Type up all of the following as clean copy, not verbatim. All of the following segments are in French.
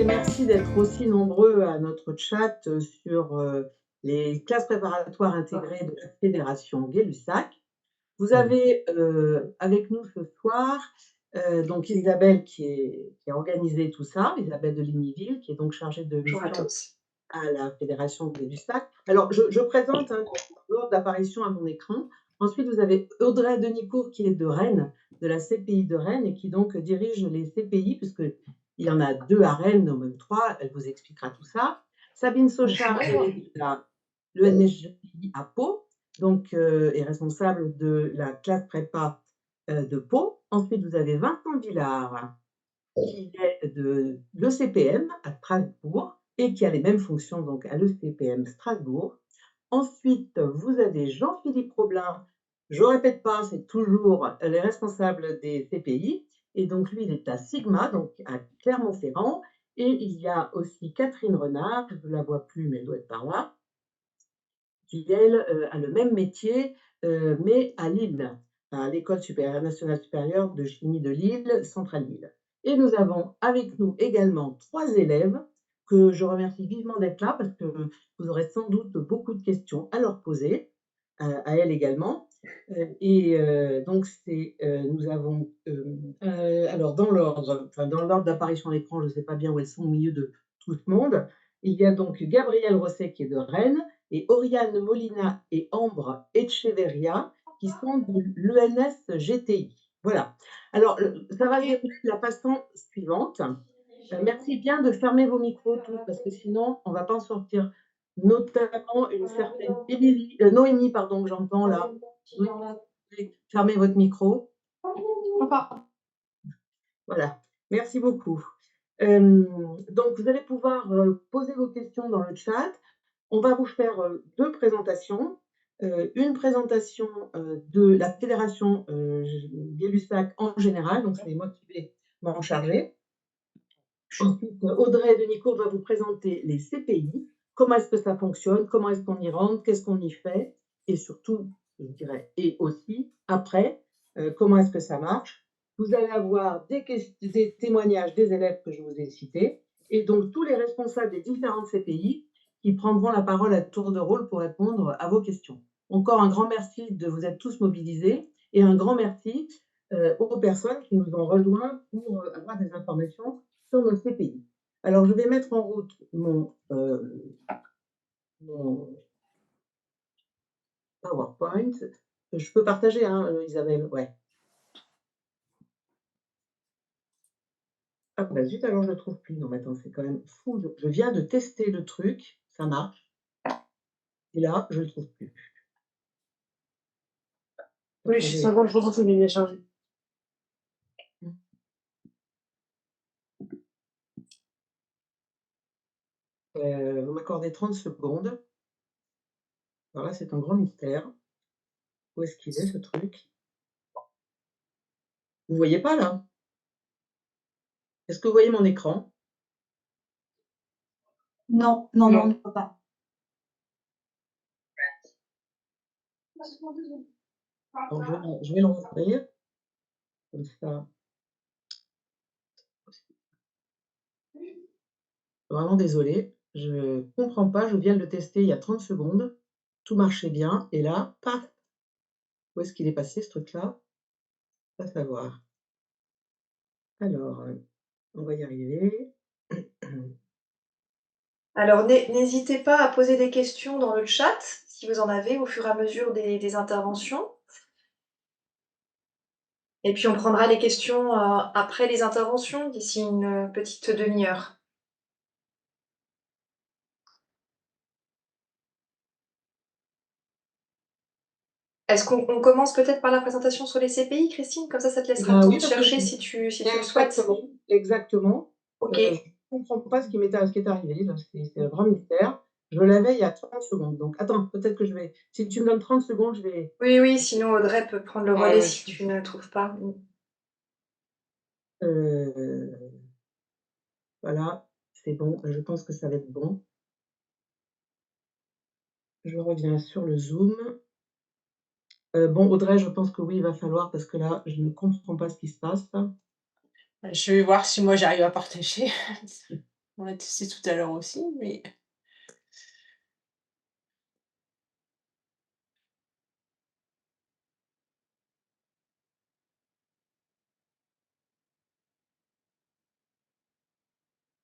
et merci d'être aussi nombreux à notre chat sur les classes préparatoires intégrées de la Fédération Gay-Lussac. Vous avez avec nous ce soir donc Isabelle qui a organisé tout ça, Isabelle de Ligniville, qui est donc chargée de Bonjour à mission tous. à la Fédération Gay-Lussac. Alors, je présente l'ordre d'apparition à mon écran. Ensuite, vous avez Audrey Denicourt qui est de Rennes, de la CPI de Rennes, et qui donc dirige les CPI, puisqu'il y en a 2 à Rennes, ou même 3, elle vous expliquera tout ça. Sabine Sochard, elle est de l'ENSGI à Pau, donc est responsable de la classe prépa de Pau. Ensuite, vous avez Vincent Villard, qui est de l'ECPM à Strasbourg et qui a les mêmes fonctions donc à l'ECPM Strasbourg. Ensuite, vous avez Jean-Philippe Roblin, je ne répète pas, c'est toujours les responsables des CPI, et donc lui, il est à Sigma, donc à Clermont-Ferrand, et il y a aussi Catherine Renard, je ne la vois plus, mais elle doit être par là, qui, elle, a le même métier, mais à Lille, à l'École nationale supérieure de chimie de Lille, Centrale Lille. Et nous avons avec nous également 3 élèves que je remercie vivement d'être là parce que vous aurez sans doute beaucoup de questions à leur poser, à elles également. Donc, nous avons, alors dans l'ordre d'apparition à l'écran, je ne sais pas bien où elles sont au milieu de tout ce monde. Il y a donc Gabrielle Rosset qui est de Rennes, et Oriane Molina et Ambre Echeverria, qui sont de l'ENS GTI. Voilà. Alors, ça va se dérouler de la façon suivante. Merci bien de fermer vos micros tous, parce que sinon, on ne va pas en sortir. Notamment une certaine Noémie, pardon, que j'entends là. Fermez votre micro. Voilà. Merci beaucoup. Donc, vous allez pouvoir poser vos questions dans le chat. On va vous faire 2 présentations. Une présentation de la Fédération Gay-Lussac en général, donc c'est moi qui vais m'en charger. Ensuite, Audrey Denicourt va vous présenter les CPI, comment est-ce que ça fonctionne, comment est-ce qu'on y rentre, qu'est-ce qu'on y fait, et surtout, je dirais, et aussi, après, comment est-ce que ça marche. Vous allez avoir des témoignages des élèves que je vous ai cités, et donc tous les responsables des différentes CPI qui prendront la parole à tour de rôle pour répondre à vos questions. Encore un grand merci de vous être tous mobilisés, et un grand merci aux personnes qui nous ont rejoints pour avoir des informations sur nos CPI. Alors, je vais mettre en route mon PowerPoint. Je peux partager, hein, Isabelle? Ouais. Ah, bah zut, alors je ne le trouve plus. Non, mais attends, c'est quand même fou. Je viens de tester le truc, ça marche. Et là, je ne le trouve plus. Oui, je suis 50% c'est bien chargé. Vous m'accordez 30 secondes. Alors là, c'est un grand mystère. Où est-ce qu'il est, ce truc? Vous ne voyez pas, là? Est-ce que vous voyez mon écran? Non, non, non, on ne peut pas. Donc, je vais le rouvrir. Comme ça. Vraiment désolée, je ne comprends pas, je viens de le tester il y a 30 secondes, tout marchait bien, et là, paf! Où est-ce qu'il est passé ce truc-là? Pas savoir. Alors, on va y arriver. Alors, n'hésitez pas à poser des questions dans le chat, si vous en avez, au fur et à mesure des interventions. Et puis, on prendra les questions après les interventions, d'ici une petite demi-heure. Est-ce qu'on commence peut-être par la présentation sur les CPI, Christine? Comme ça te laissera le temps de chercher si tu le souhaites. Exactement. Ok. Je ne comprends pas ce qui est arrivé, c'est un grand mystère. Je l'avais il y a 30 secondes, donc attends, peut-être que je vais... Si tu me donnes 30 secondes, je vais... Oui, sinon Audrey peut prendre le relais si tu ne trouves pas. Voilà, c'est bon, je pense que ça va être bon. Je reviens sur le Zoom. Bon, Audrey, je pense que oui, il va falloir, parce que là, je ne comprends pas ce qui se passe. Je vais voir si moi j'arrive à partager. On l'a testé tout à l'heure aussi, mais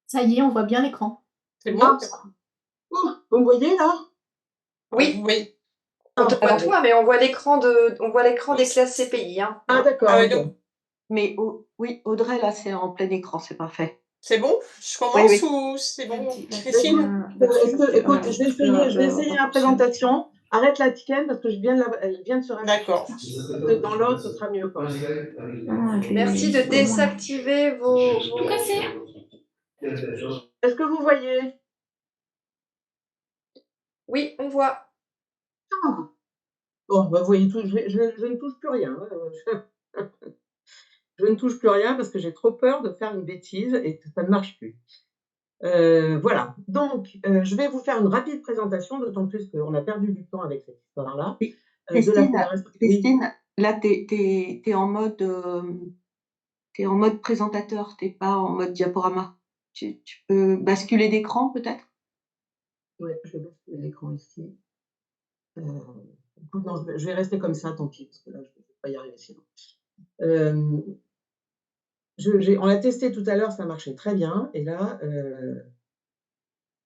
Ça y est, on voit bien l'écran. c'est bon? Ah, oh, vous me voyez là? Oui, Oui. on te Ah, voit pardon. toi, mais on voit l'écran des classes CPI, hein. Ah, d'accord, Ah oui, ok. donc Mais oui, Audrey, là, c'est en plein écran, c'est parfait. c'est bon? Je Oui, commence oui. ou c'est bon, Est-ce Christine? que, écoute, je vais essayer la présentation. Arrête la tienne parce que elle vient de se rajouter. D'accord. Dans l'autre, ce sera mieux quand même. Merci de désactiver vos... Tout cassé. Est-ce que vous voyez? Oui, on voit. Ah. Bon, bah, vous voyez tout, je ne touche plus rien. Je ne touche plus rien parce que j'ai trop peur de faire une bêtise et que ça ne marche plus. Voilà. Donc, je vais vous faire une rapide présentation, d'autant plus qu'on a perdu du temps avec cette histoire-là. Oui. De la Christine, fédération. Oui. Christine, là, t'es en mode, t'es en mode présentateur, t'es pas en mode diaporama. Tu peux basculer d'écran, peut-être? Ouais, je vais basculer l'écran ici. Écoute, non, je vais rester comme ça, tant pis, parce que là, je ne vais pas y arriver sinon. On l'a testé tout à l'heure, ça marchait très bien, et là,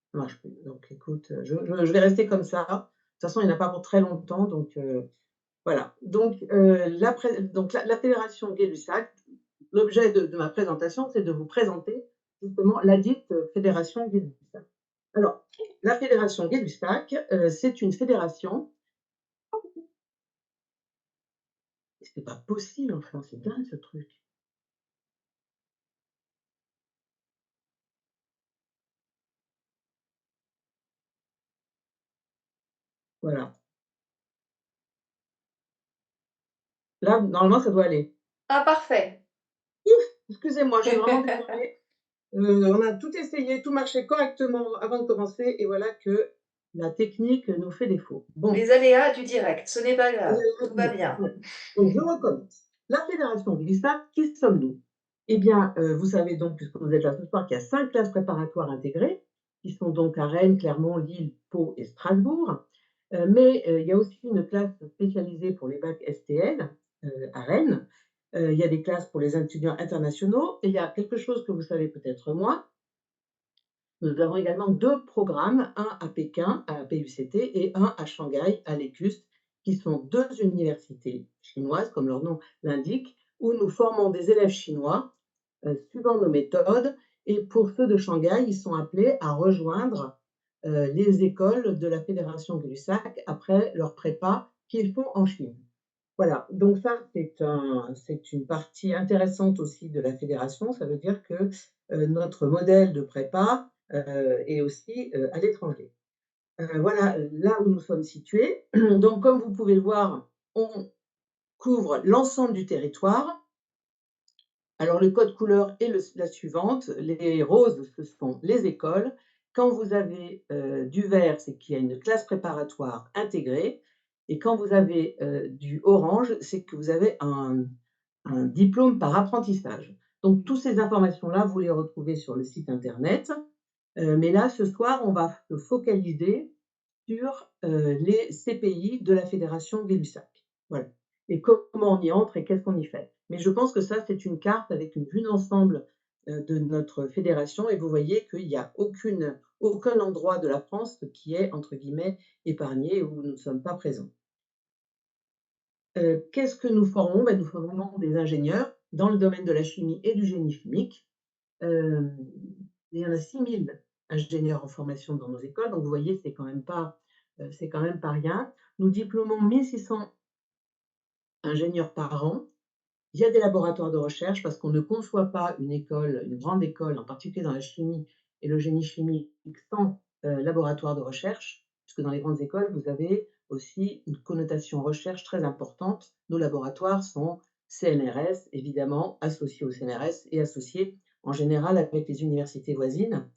ça marche plus. Donc, écoute, je vais rester comme ça. De toute façon, il n'y en a pas pour très longtemps, donc voilà. Donc, la fédération Gay-Lussac, l'objet de ma présentation, c'est de vous présenter justement ladite fédération Gay-Lussac. Alors, la fédération Gay-Lussac, c'est une fédération. C'est pas possible, enfin, c'est dingue ce truc. Voilà. Là, normalement, ça doit aller. Ah, parfait. Excusez-moi, je suis vraiment désolée. On a tout essayé, tout marchait correctement avant de commencer, et voilà que la technique nous fait défaut. Bon. Les aléas du direct, ce n'est pas grave, tout va bien. Donc, je recommence. La fédération Gay-Lussac, qui sommes-nous? Eh bien, vous savez donc, puisque vous êtes là ce soir, qu'il y a 5 classes préparatoires intégrées, qui sont donc à Rennes, Clermont, Lille, Pau et Strasbourg. Mais il y a aussi une classe spécialisée pour les bacs STL à Rennes. Il y a des classes pour les étudiants internationaux. Et il y a quelque chose que vous savez peut-être moins. Nous avons également 2 programmes, un à Pékin, à la PUCT, et un à Shanghai, à l'ECUST, qui sont 2 universités chinoises, comme leur nom l'indique, où nous formons des élèves chinois suivant nos méthodes. Et pour ceux de Shanghai, ils sont appelés à rejoindre les écoles de la Fédération Gay-Lussac après leur prépa qu'ils font en Chine. Voilà, donc ça, c'est une partie intéressante aussi de la fédération. Ça veut dire que notre modèle de prépa est aussi à l'étranger. Voilà là où nous sommes situés. Donc, comme vous pouvez le voir, on couvre l'ensemble du territoire. Alors, le code couleur est la suivante. Les roses, ce sont les écoles. Quand vous avez du vert, c'est qu'il y a une classe préparatoire intégrée. Et quand vous avez du orange, c'est que vous avez un diplôme par apprentissage. Donc, toutes ces informations-là, vous les retrouvez sur le site internet. Mais là, ce soir, on va se focaliser sur les CPI de la Fédération Gay-Lussac. Voilà. Et comment on y entre et qu'est-ce qu'on y fait. Mais je pense que ça, c'est une carte avec une vue d'ensemble de notre fédération. Et vous voyez qu'il n'y a aucun endroit de la France qui est, entre guillemets, épargné où nous ne sommes pas présents. Qu'est-ce que nous formons? Nous formons des ingénieurs dans le domaine de la chimie et du génie chimique. Il y en a 6000 ingénieurs en formation dans nos écoles, donc vous voyez, c'est quand même pas rien. Nous diplômons 1600 ingénieurs par an. Il y a des laboratoires de recherche parce qu'on ne conçoit pas une grande école, en particulier dans la chimie et le génie chimique, sans laboratoire de recherche, puisque dans les grandes écoles, vous avez aussi une connotation recherche très importante. Nos laboratoires sont CNRS, évidemment, associés au CNRS et associés en général avec les universités voisines.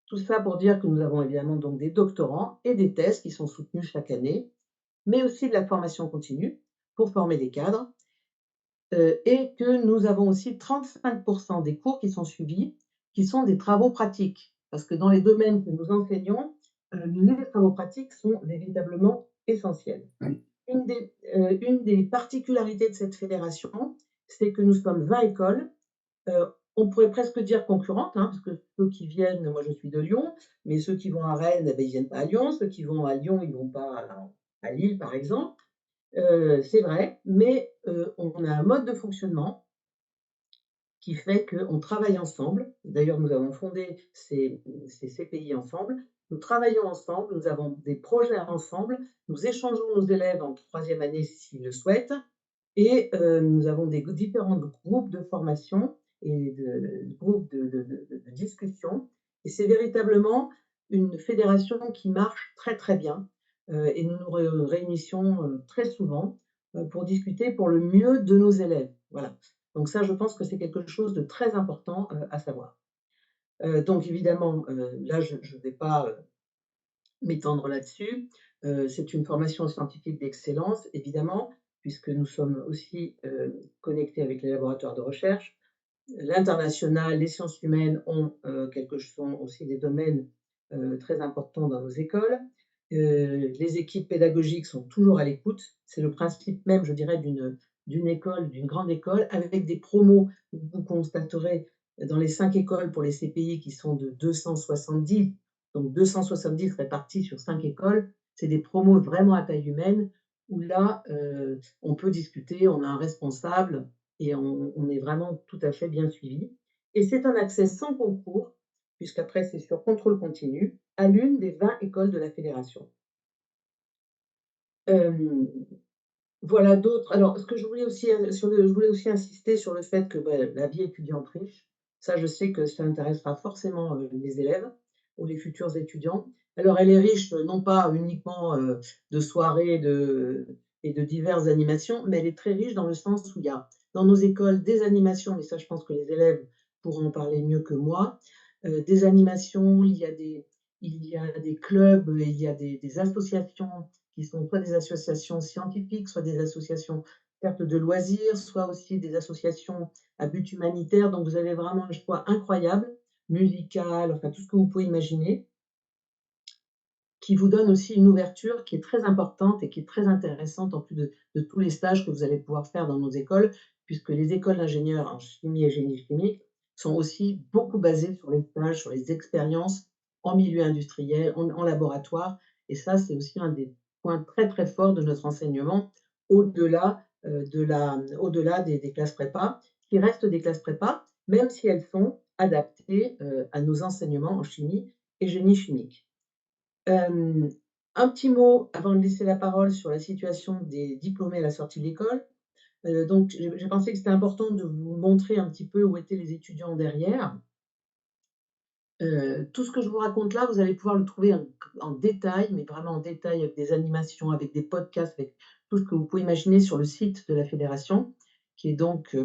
Tout ça pour dire que nous avons évidemment donc des doctorants et des thèses qui sont soutenus chaque année, mais aussi de la formation continue pour former des cadres. Et que nous avons aussi 35% des cours qui sont suivis, qui sont des travaux pratiques. parce que dans les domaines que nous enseignons, les travaux pratiques sont véritablement essentiels. Oui. Une des particularités de cette fédération, c'est que nous sommes 20 écoles, on pourrait presque dire concurrentes, hein, parce que ceux qui viennent, moi je suis de Lyon, mais ceux qui vont à Rennes, eh ben, ils ne viennent pas à Lyon, ceux qui vont à Lyon, ils ne vont pas à Lille, par exemple. C'est vrai, mais on a un mode de fonctionnement qui fait qu'on travaille ensemble. D'ailleurs, nous avons fondé ces CPI ensemble. Nous travaillons ensemble, nous avons des projets ensemble, nous échangeons nos élèves en troisième année s'ils le souhaitent, et nous avons des différents groupes de formation et de groupes de discussion. Et c'est véritablement une fédération qui marche très très bien. Et nous nous réunissions très souvent pour discuter pour le mieux de nos élèves. Voilà. Donc ça, je pense que c'est quelque chose de très important à savoir. Donc évidemment, là, je ne vais pas m'étendre là-dessus. C'est une formation scientifique d'excellence, évidemment, puisque nous sommes aussi connectés avec les laboratoires de recherche. L'international, les sciences humaines sont aussi des domaines très importants dans nos écoles. Les équipes pédagogiques sont toujours à l'écoute. C'est le principe même, je dirais, d'une école, d'une grande école, avec des promos. Vous constaterez dans les 5 écoles pour les CPI qui sont de 270, donc 270 répartis sur 5 écoles, c'est des promos vraiment à taille humaine, où là, on peut discuter, on a un responsable, et on est vraiment tout à fait bien suivi. Et c'est un accès sans concours, puisqu'après c'est sur contrôle continu, à l'une des 20 écoles de la fédération. Voilà d'autres. Alors, ce que je voulais aussi, je voulais aussi insister sur le fait que la vie étudiante riche, ça je sais que ça intéressera forcément les élèves ou les futurs étudiants. Alors, elle est riche non pas uniquement de soirées et de diverses animations, mais elle est très riche dans le sens où il y a dans nos écoles des animations, mais ça je pense que les élèves pourront en parler mieux que moi, des animations, il y a des clubs, il y a des associations qui sont soit des associations scientifiques, soit des associations certes de loisirs, soit aussi des associations à but humanitaire. Donc vous avez vraiment un choix incroyable, musical, enfin tout ce que vous pouvez imaginer, qui vous donne aussi une ouverture qui est très importante et qui est très intéressante en plus de tous les stages que vous allez pouvoir faire dans nos écoles, puisque les écoles d'ingénieurs en chimie et génie chimique sont aussi beaucoup basées sur les stages, sur les expériences en milieu industriel, en laboratoire. Et ça, c'est aussi un des points très très forts de notre enseignement, au-delà au-delà des classes prépa, qui restent des classes prépa, même si elles sont adaptées à nos enseignements en chimie et génie chimique. Un petit mot avant de laisser la parole sur la situation des diplômés à la sortie de l'école. Donc j'ai pensé que c'était important de vous montrer un petit peu où étaient les étudiants derrière. Tout ce que je vous raconte là, vous allez pouvoir le trouver en détail, mais vraiment en détail avec des animations, avec des podcasts, avec tout ce que vous pouvez imaginer sur le site de la fédération, qui est donc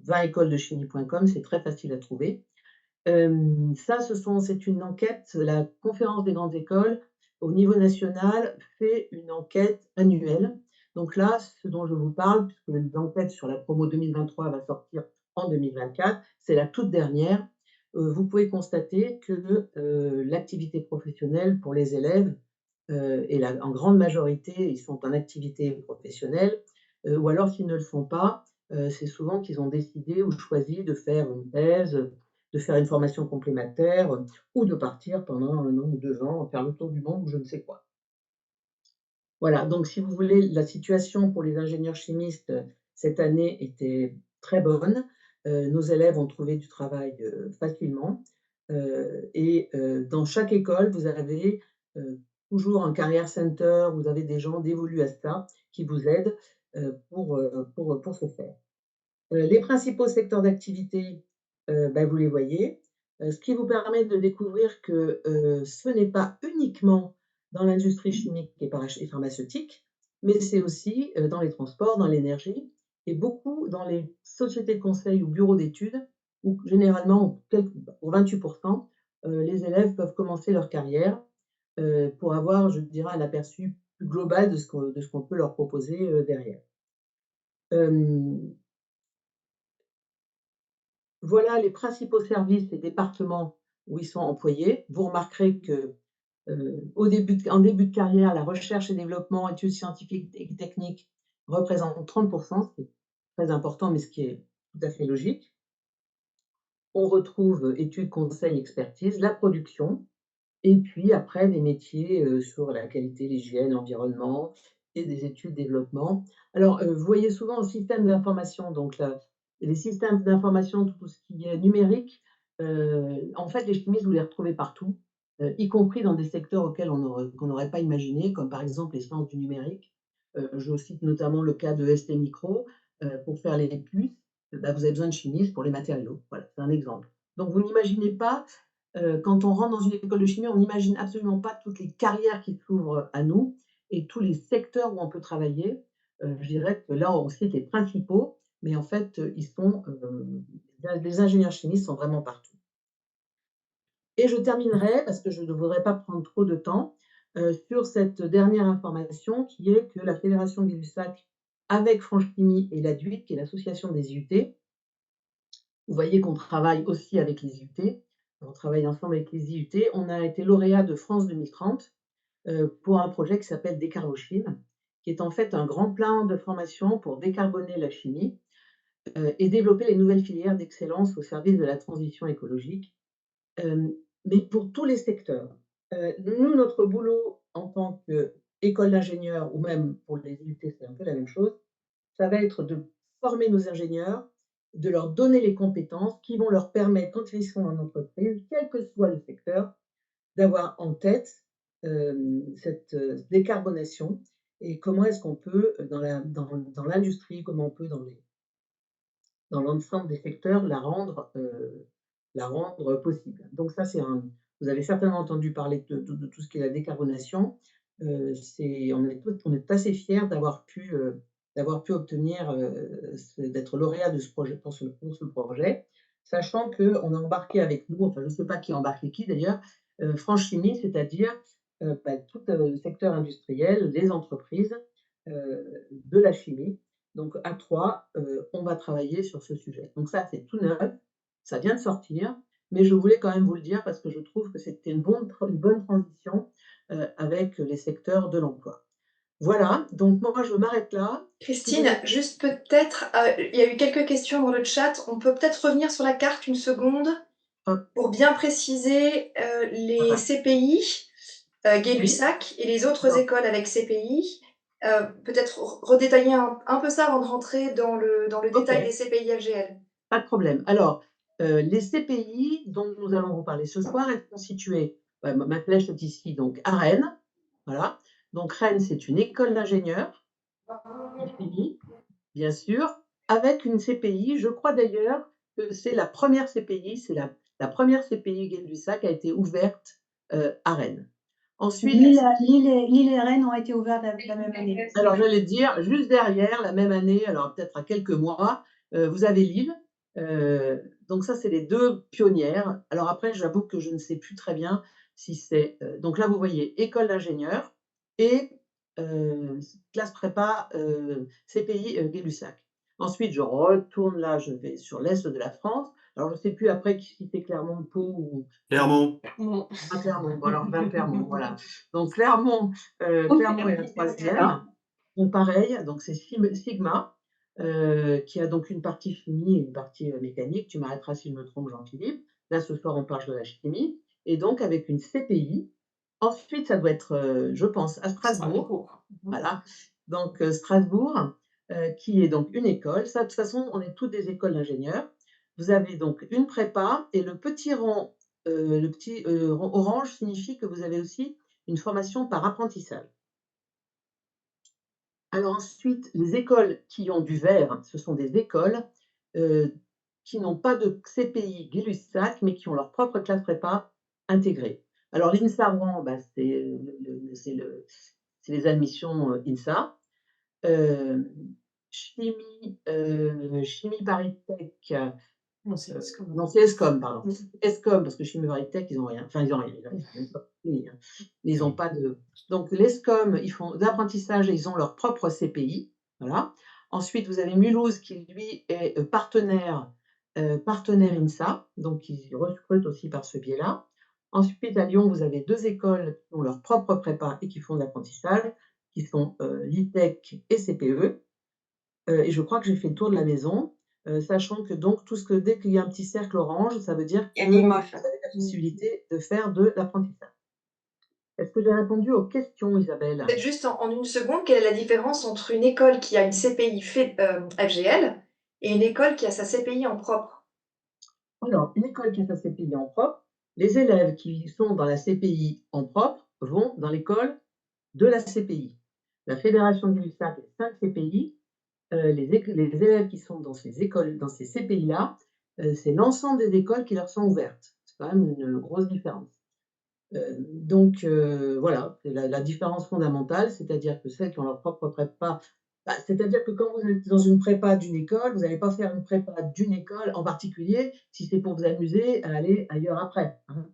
20écolesdechimie.com, c'est très facile à trouver. Ça, c'est une enquête, la conférence des grandes écoles au niveau national fait une enquête annuelle. Donc là, ce dont je vous parle, puisque l'enquête sur la promo 2023 va sortir en 2024, c'est la toute dernière. Vous pouvez constater que l'activité professionnelle pour les élèves, et en grande majorité, ils sont en activité professionnelle, ou alors s'ils ne le font pas, c'est souvent qu'ils ont décidé ou choisi de faire une thèse, de faire une formation complémentaire ou de partir pendant 1 an ou 2 ans, faire le tour du monde ou je ne sais quoi. Voilà, donc si vous voulez, la situation pour les ingénieurs chimistes cette année était très bonne. Nos élèves ont trouvé du travail facilement. Et dans chaque école, vous avez toujours un career center, vous avez des gens dévolus à ça qui vous aident pour ce faire. Les principaux secteurs d'activité, vous les voyez, ce qui vous permet de découvrir que ce n'est pas uniquement dans l'industrie chimique et pharmaceutique, mais c'est aussi dans les transports, dans l'énergie et beaucoup dans les sociétés de conseil ou bureaux d'études où généralement, pour 28%, les élèves peuvent commencer leur carrière pour avoir, je dirais, un aperçu plus global de ce qu'on peut leur proposer derrière. Voilà les principaux services et départements où ils sont employés. Vous remarquerez que en début de carrière, la recherche et développement, études scientifiques et techniques représentent 30%, ce qui est très important, mais ce qui est tout à fait logique. On retrouve études, conseils, expertise, la production, et puis après des métiers sur la qualité, l'hygiène, l'environnement et des études développement. Alors, vous voyez souvent le système d'information, donc les systèmes d'information, tout ce qui est numérique, en fait, les chimistes, vous les retrouvez partout, y compris dans des secteurs auxquels qu'on n'aurait pas imaginé, comme par exemple les sciences du numérique. Je cite notamment le cas de ST Micro. Pour faire les puces, bah, vous avez besoin de chimistes pour les matériaux. Voilà, c'est un exemple. Donc vous n'imaginez pas, quand on rentre dans une école de chimie, on n'imagine absolument pas toutes les carrières qui s'ouvrent à nous et tous les secteurs où on peut travailler. Je dirais que là, on cite les principaux, mais en fait, les ingénieurs chimistes sont vraiment partout. Et je terminerai, parce que je ne voudrais pas prendre trop de temps, sur cette dernière information qui est que la Fédération Gay-Lussac, avec Franche-Chimie et l'ADUIC, qui est l'association des IUT, vous voyez qu'on travaille aussi avec les IUT, on travaille ensemble avec les IUT. On a été lauréat de France 2030 pour un projet qui s'appelle Décarbochime, qui est en fait un grand plan de formation pour décarboner la chimie et développer les nouvelles filières d'excellence au service de la transition écologique, mais pour tous les secteurs. Nous, notre boulot en tant qu'école d'ingénieurs, ou même pour les IUT, c'est un peu la même chose, ça va être de former nos ingénieurs, de leur donner les compétences qui vont leur permettre, quand ils sont en entreprise, quel que soit le secteur, d'avoir en tête cette décarbonation et comment est-ce qu'on peut, dans l'industrie, comment on peut, dans l'ensemble des secteurs, la rendre possible. Donc ça, vous avez certainement entendu parler de tout ce qui est la décarbonation. On est assez fiers d'avoir pu obtenir, d'être lauréat de ce projet, pour ce projet, sachant qu'on a embarqué avec nous, enfin je ne sais pas qui a embarqué qui d'ailleurs, Franche Chimie, c'est-à-dire tout le secteur industriel, les entreprises de la chimie. Donc à 3, on va travailler sur ce sujet. Donc ça, c'est tout neuf, ça vient de sortir, mais je voulais quand même vous le dire parce que je trouve que c'était une bonne transition avec les secteurs de l'emploi. Voilà, donc moi je m'arrête là. Christine, juste peut-être, il y a eu quelques questions dans le chat. On peut peut-être revenir sur la carte une seconde pour bien préciser les CPI, Gay-Lussac et les autres écoles avec CPI. Peut-être redétailler un peu ça avant de rentrer dans le détail des CPI FGL. Pas de problème. Alors, les CPI dont nous allons vous parler ce soir sont constitués, ma flèche est ici, donc à Rennes. Voilà. Donc Rennes, c'est une école d'ingénieurs, bien sûr, avec une CPI. Je crois d'ailleurs que c'est la première CPI, c'est la première CPI Gay-Lussac a été ouverte à Rennes. Ensuite, Lille et Rennes ont été ouvertes la même année. Alors, j'allais dire, juste derrière, la même année, alors peut-être à quelques mois, vous avez Lille. Donc ça, c'est les 2 pionnières. Alors après, j'avoue que je ne sais plus très bien si c'est donc là, vous voyez école d'ingénieurs et classe prépa CPI Gay-Lussac. Ensuite, je retourne là, je vais sur l'est de la France. Alors, je ne sais plus après si c'est Clermont, Pau ou Clermont. Ah, Clermont, bon, alors Clermont, voilà. Donc Clermont est la 3e. Donc pareil, donc c'est Sigma, qui a donc une partie chimie et une partie mécanique. Tu m'arrêteras si je me trompe, Jean-Philippe. Là, ce soir, on parle de la chimie. Et donc, avec une CPI. Ensuite, ça doit être, je pense, à Strasbourg. Voilà. Donc, Strasbourg, qui est donc une école. Ça, de toute façon, on est toutes des écoles d'ingénieurs. Vous avez donc une prépa et le petit rond orange signifie que vous avez aussi une formation par apprentissage. Alors ensuite, les écoles qui ont du vert, ce sont des écoles qui n'ont pas de CPI Gay-Lussac, mais qui ont leur propre classe prépa intégrée. Alors l'INSA Rouen, bah, c'est les admissions INSA. Chimie ParisTech, Non, c'est ESCOM. non, c'est ESCOM, pardon. ESCOM, parce que Chimie ParisTech, ils n'ont rien. Enfin, ils n'ont rien. Ils n'ont pas de. Donc, l'ESCOM, ils font d'apprentissage et ils ont leur propre CPI. Voilà. Ensuite, vous avez Mulhouse qui, lui, est partenaire partenaire INSA, donc ils recrutent aussi par ce biais-là. Ensuite, à Lyon, vous avez 2 écoles qui ont leur propre prépa et qui font de l'apprentissage, qui sont, l'ITEC et CPE. Et je crois que j'ai fait le tour de la maison, sachant que donc dès qu'il y a un petit cercle orange, ça veut dire Il y a que vous Limoges. avez la possibilité de faire de l'apprentissage. Est-ce que j'ai répondu aux questions, Isabelle? Peut-être juste en 1 seconde, quelle est la différence entre une école qui a une CPI FGL et une école qui a sa CPI en propre? Alors, une école qui a sa CPI en propre, les élèves qui sont dans la CPI en propre vont dans l'école de la CPI. La fédération du LUSAC a 5 CPI. Les élèves qui sont dans ces écoles, dans ces CPI-là, c'est l'ensemble des écoles qui leur sont ouvertes. C'est quand même une grosse différence. Donc voilà, c'est la différence fondamentale, c'est-à-dire que celles qui ont leur propre prépa, c'est-à-dire que quand vous êtes dans une prépa d'une école, vous n'allez pas faire une prépa d'une école en particulier, si c'est pour vous amuser à aller ailleurs après, hein.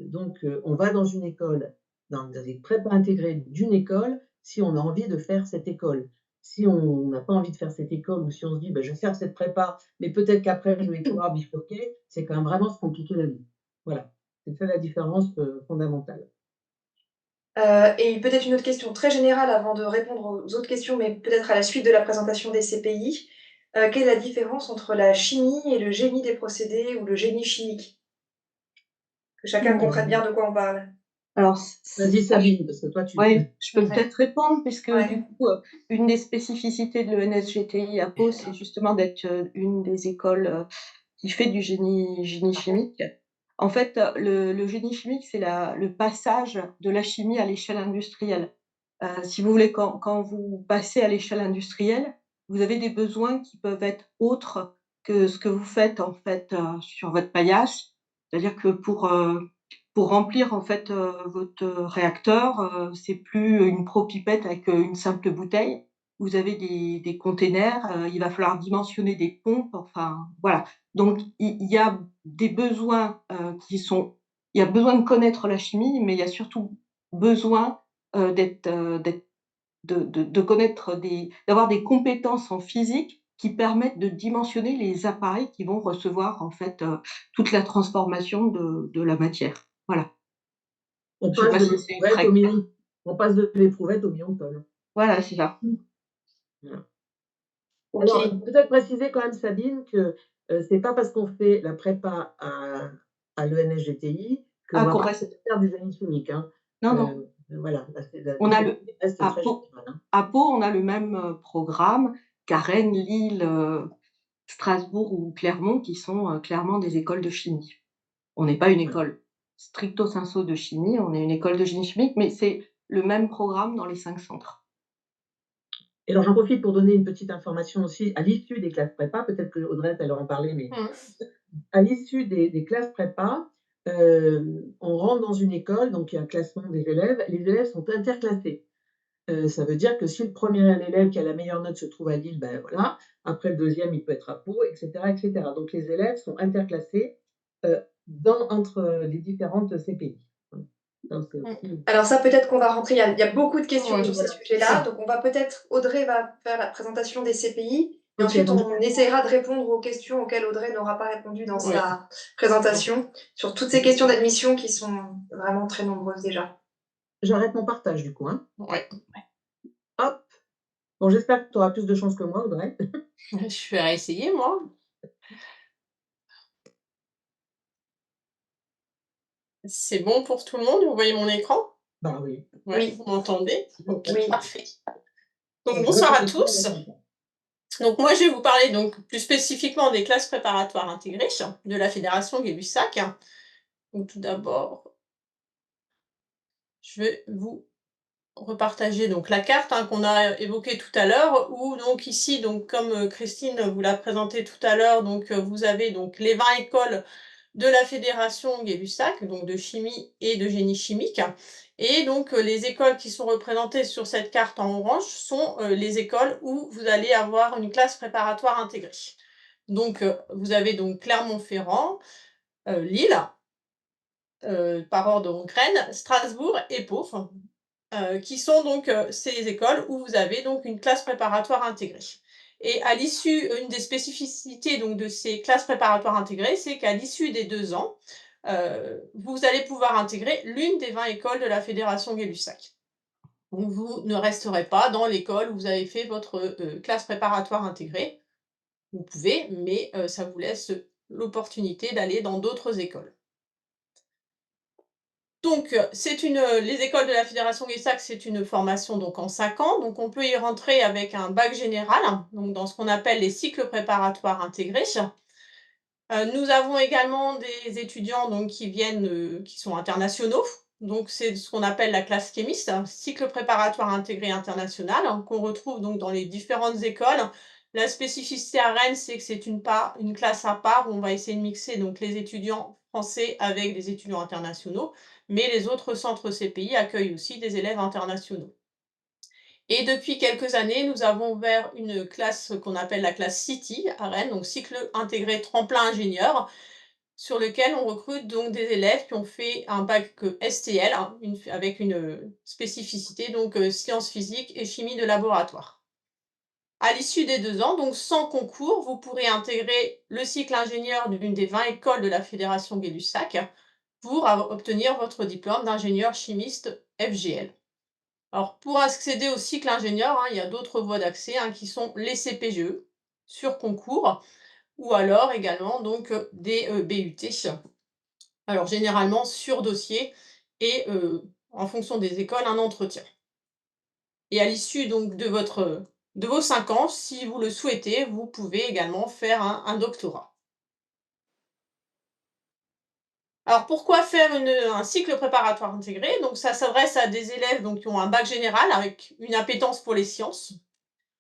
Donc on va dans une école, dans une prépa intégrée d'une école, si on a envie de faire cette école. Si on n'a pas envie de faire cette école ou si on se dit: «Je vais faire cette prépa, mais peut-être qu'après je vais pouvoir bifurquer», c'est quand même vraiment se compliquer la vie. Voilà. C'est ça la différence, fondamentale. Et peut-être une autre question très générale avant de répondre aux autres questions, mais peut-être à la suite de la présentation des CPI. Quelle est la différence entre la chimie et le génie des procédés ou le génie chimique? Que chacun comprenne bien de quoi on parle. Alors, Vas-y Sabine, parce que toi tu je peux peut-être répondre puisque Ouais. du coup, une des spécificités de l'ENSGTI à Pau, c'est justement d'être, une des écoles, qui fait du génie chimique. En fait, le génie chimique, c'est le passage de la chimie à l'échelle industrielle. Si vous voulez, quand vous passez à l'échelle industrielle, vous avez des besoins qui peuvent être autres que ce que vous faites, en fait, sur votre paillasse. C'est-à-dire que pour remplir, en fait, votre réacteur, c'est plus une propipette avec, une simple bouteille. Vous avez des containers, il va falloir dimensionner des pompes, enfin, voilà. Donc il y a des besoins, il y a besoin de connaître la chimie, mais il y a surtout besoin, d'être de connaître d'avoir des compétences en physique qui permettent de dimensionner les appareils qui vont recevoir, en fait, toute la transformation de la matière. Voilà. on Je sais passe pas de si c'est l'éprouvette très au clair. million on passe de l'éprouvette au million de tonnes. Voilà, c'est ça. Voilà. OK. Alors, peut-être préciser quand même Sabine que, c'est pas parce qu'on fait la prépa à l'ENSGTI qu'on Ah, va qu'on pas reste faire du génie chimique, hein. non, non. Voilà, là c'est la On a le reste à très Pau général, hein. à Pau, on a le même, programme qu'à Rennes, Lille, Strasbourg ou Clermont qui sont, clairement des écoles de chimie. On n'est pas une Voilà. école stricto sensu de chimie, on est une école de génie chimique, mais c'est le même programme dans les 5 centres. Et alors j'en profite pour donner une petite information aussi à l'issue des classes prépa, peut-être que Audrey elle leur en parler, mais Mmh. à l'issue des classes prépa, on rentre dans une école, donc il y a un classement des élèves. Les élèves sont interclassés. Ça veut dire que si le premier élève qui a la meilleure note se trouve à Lille, ben voilà, après le deuxième, il peut être à Pau, et cetera, et cetera. Donc les élèves sont interclassés, entre les différentes CPI. Voilà. Donc c'est aussi Alors ça, peut-être qu'on va rentrer, il y a beaucoup de questions Ouais, sur ces voilà. sujets-là, donc on va peut-être Audrey va faire la présentation des CPI et OK, ensuite donc on essaiera de répondre aux questions auxquelles Audrey n'aura pas répondu dans Ouais. sa présentation, sur toutes ces questions d'admission qui sont vraiment très nombreuses déjà. j'arrête mon partage du coup, hein. Ouais. Hop! Bon, j'espère que tu auras plus de chance que moi, Audrey. Je vais réessayer moi. C'est bon pour tout le monde? Vous voyez mon écran? Bah oui. Ouais, Oui, vous m'entendez? OK, oui. parfait. Donc Je bonsoir à vérifie tous. avec toi. Donc moi je vais vous parler donc plus spécifiquement des classes préparatoires intégrées de la fédération Gay-Lussac. Donc tout d'abord, je vais vous repartager donc la carte, hein, qu'on a évoquée tout à l'heure, où donc ici, donc comme, Christine vous l'a présenté tout à l'heure, donc, vous avez donc les 20 écoles de la fédération Gay-Lussac, donc de chimie et de génie chimique. Et donc, les écoles qui sont représentées sur cette carte en orange sont, les écoles où vous allez avoir une classe préparatoire intégrée. Donc, vous avez donc Clermont-Ferrand, Lille, par ordre donc Rennes, Strasbourg et Pau, qui sont donc, ces écoles où vous avez donc une classe préparatoire intégrée. Et à l'issue, une des spécificités donc de ces classes préparatoires intégrées, c'est qu'à l'issue des 2 ans, vous allez pouvoir intégrer l'une des 20 écoles de la Fédération Gay-Lussac. Donc vous ne resterez pas dans l'école où vous avez fait votre, classe préparatoire intégrée. Vous pouvez, mais ça vous laisse l'opportunité d'aller dans d'autres écoles. Donc, les écoles de la Fédération Gay-Lussac, c'est une formation donc en 5 ans, donc on peut y rentrer avec un bac général, donc dans ce qu'on appelle les cycles préparatoires intégrés. Nous avons également des étudiants donc qui viennent, qui sont internationaux, donc c'est ce qu'on appelle la classe Kémiste, cycle préparatoire intégré international, qu'on retrouve donc dans les différentes écoles. La spécificité à Rennes, c'est que c'est une classe à part où on va essayer de mixer donc les étudiants français avec les étudiants internationaux, mais les autres centres CPI accueillent aussi des élèves internationaux. Et depuis quelques années, nous avons ouvert une classe qu'on appelle la classe City à Rennes, donc cycle intégré tremplin ingénieur, sur lequel on recrute donc des élèves qui ont fait un bac STL, avec une spécificité, donc sciences physiques et chimie de laboratoire. À l'issue des 2 ans, donc sans concours, vous pourrez intégrer le cycle ingénieur d'une des 20 écoles de la Fédération Gay-Lussac pour obtenir votre diplôme d'ingénieur chimiste FGL. Alors, pour accéder au cycle ingénieur, il y a d'autres voies d'accès, qui sont les CPGE, sur concours, ou alors également donc des BUT. Alors, généralement sur dossier et en fonction des écoles, un entretien. Et à l'issue donc de vos 5 ans, si vous le souhaitez, vous pouvez également faire un doctorat. Alors pourquoi faire un cycle préparatoire intégré? Donc ça s'adresse à des élèves donc qui ont un bac général avec une appétence pour les sciences,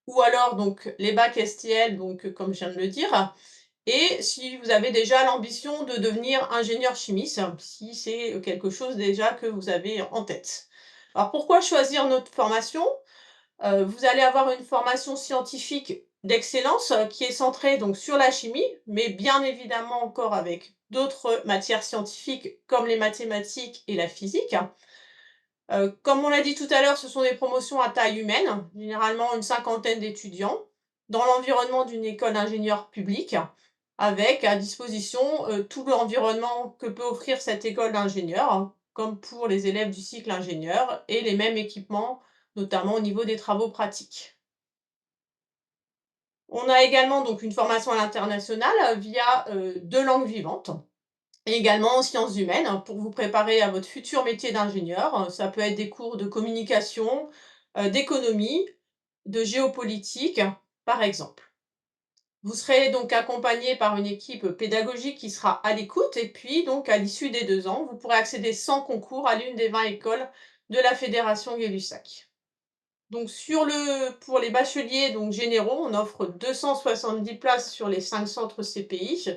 ou alors donc les bacs STL, donc comme je viens de le dire, et si vous avez déjà l'ambition de devenir ingénieur chimiste, si c'est quelque chose déjà que vous avez en tête. Alors pourquoi choisir notre formation? Vous allez avoir une formation scientifique d'excellence, qui est centrée donc sur la chimie, mais bien évidemment encore avec d'autres matières scientifiques comme les mathématiques et la physique. Comme on l'a dit tout à l'heure, ce sont des promotions à taille humaine, généralement une cinquantaine d'étudiants, dans l'environnement d'une école d'ingénieurs publique, avec à disposition, tout l'environnement que peut offrir cette école d'ingénieurs, comme pour les élèves du cycle ingénieur, et les mêmes équipements, notamment au niveau des travaux pratiques. On a également donc une formation à l'international via 2 langues vivantes. Et également en sciences humaines, pour vous préparer à votre futur métier d'ingénieur. Ça peut être des cours de communication, d'économie, de géopolitique, par exemple. Vous serez donc accompagné par une équipe pédagogique qui sera à l'écoute et puis donc à l'issue des 2 ans, vous pourrez accéder sans concours à l'une des 20 écoles de la Fédération Gay-Lussac. Donc pour les bacheliers donc généraux, on offre 270 places sur les 5 centres CPI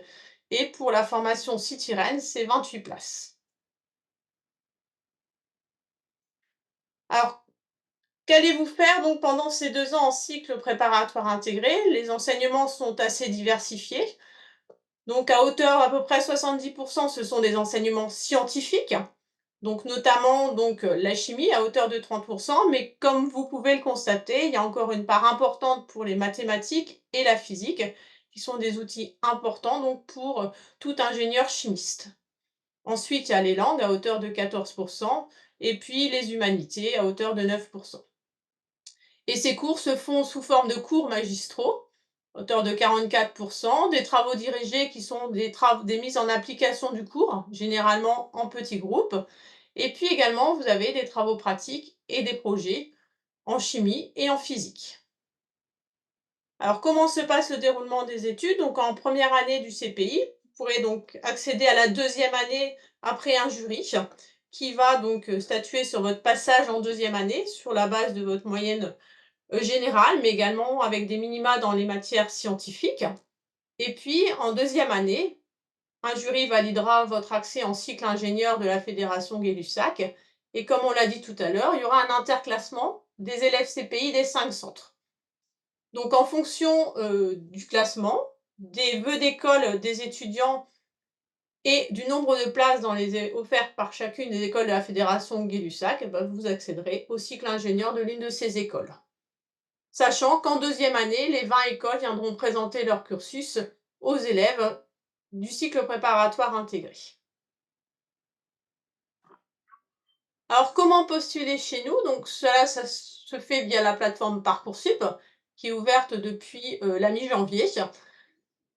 et pour la formation City Rennes, c'est 28 places. Alors, qu'allez-vous faire donc pendant ces 2 ans en cycle préparatoire intégré? Les enseignements sont assez diversifiés. Donc à hauteur d'à peu près 70 ce sont des enseignements scientifiques, donc notamment la chimie à hauteur de 30 mais comme vous pouvez le constater, il y a encore une part importante pour les mathématiques et la physique, qui sont des outils importants donc pour tout ingénieur chimiste. Ensuite, il y a les langues à hauteur de 14 et puis les humanités à hauteur de 9 et ces cours se font sous forme de cours magistraux, à hauteur de 44 des travaux dirigés qui sont des mises en application du cours, généralement en petits groupes, et puis également vous avez des travaux pratiques et des projets en chimie et en physique. Alors comment se passe le déroulement des études? Donc en première année du CPI, vous pourrez donc accéder à la 2e année après un jury qui va donc statuer sur votre passage en 2e année sur la base de votre moyenne générale, mais également avec des minima dans les matières scientifiques. Et puis en 2e année, un jury validera votre accès en cycle ingénieur de la Fédération Gay-Lussac et comme on l'a dit tout à l'heure, il y aura un interclassement des élèves CPI des 5 centres. Donc en fonction, du classement, des vœux d'école des étudiants et du nombre de places offertes par chacune des écoles de la Fédération Gay-Lussac, vous accéderez au cycle ingénieur de l'une de ces écoles. sachant qu'en deuxième année, les 20 écoles viendront présenter leur cursus aux élèves du cycle préparatoire intégré. Alors, comment postuler chez nous? Donc, ça se fait via la plateforme Parcoursup, qui est ouverte depuis la mi-janvier.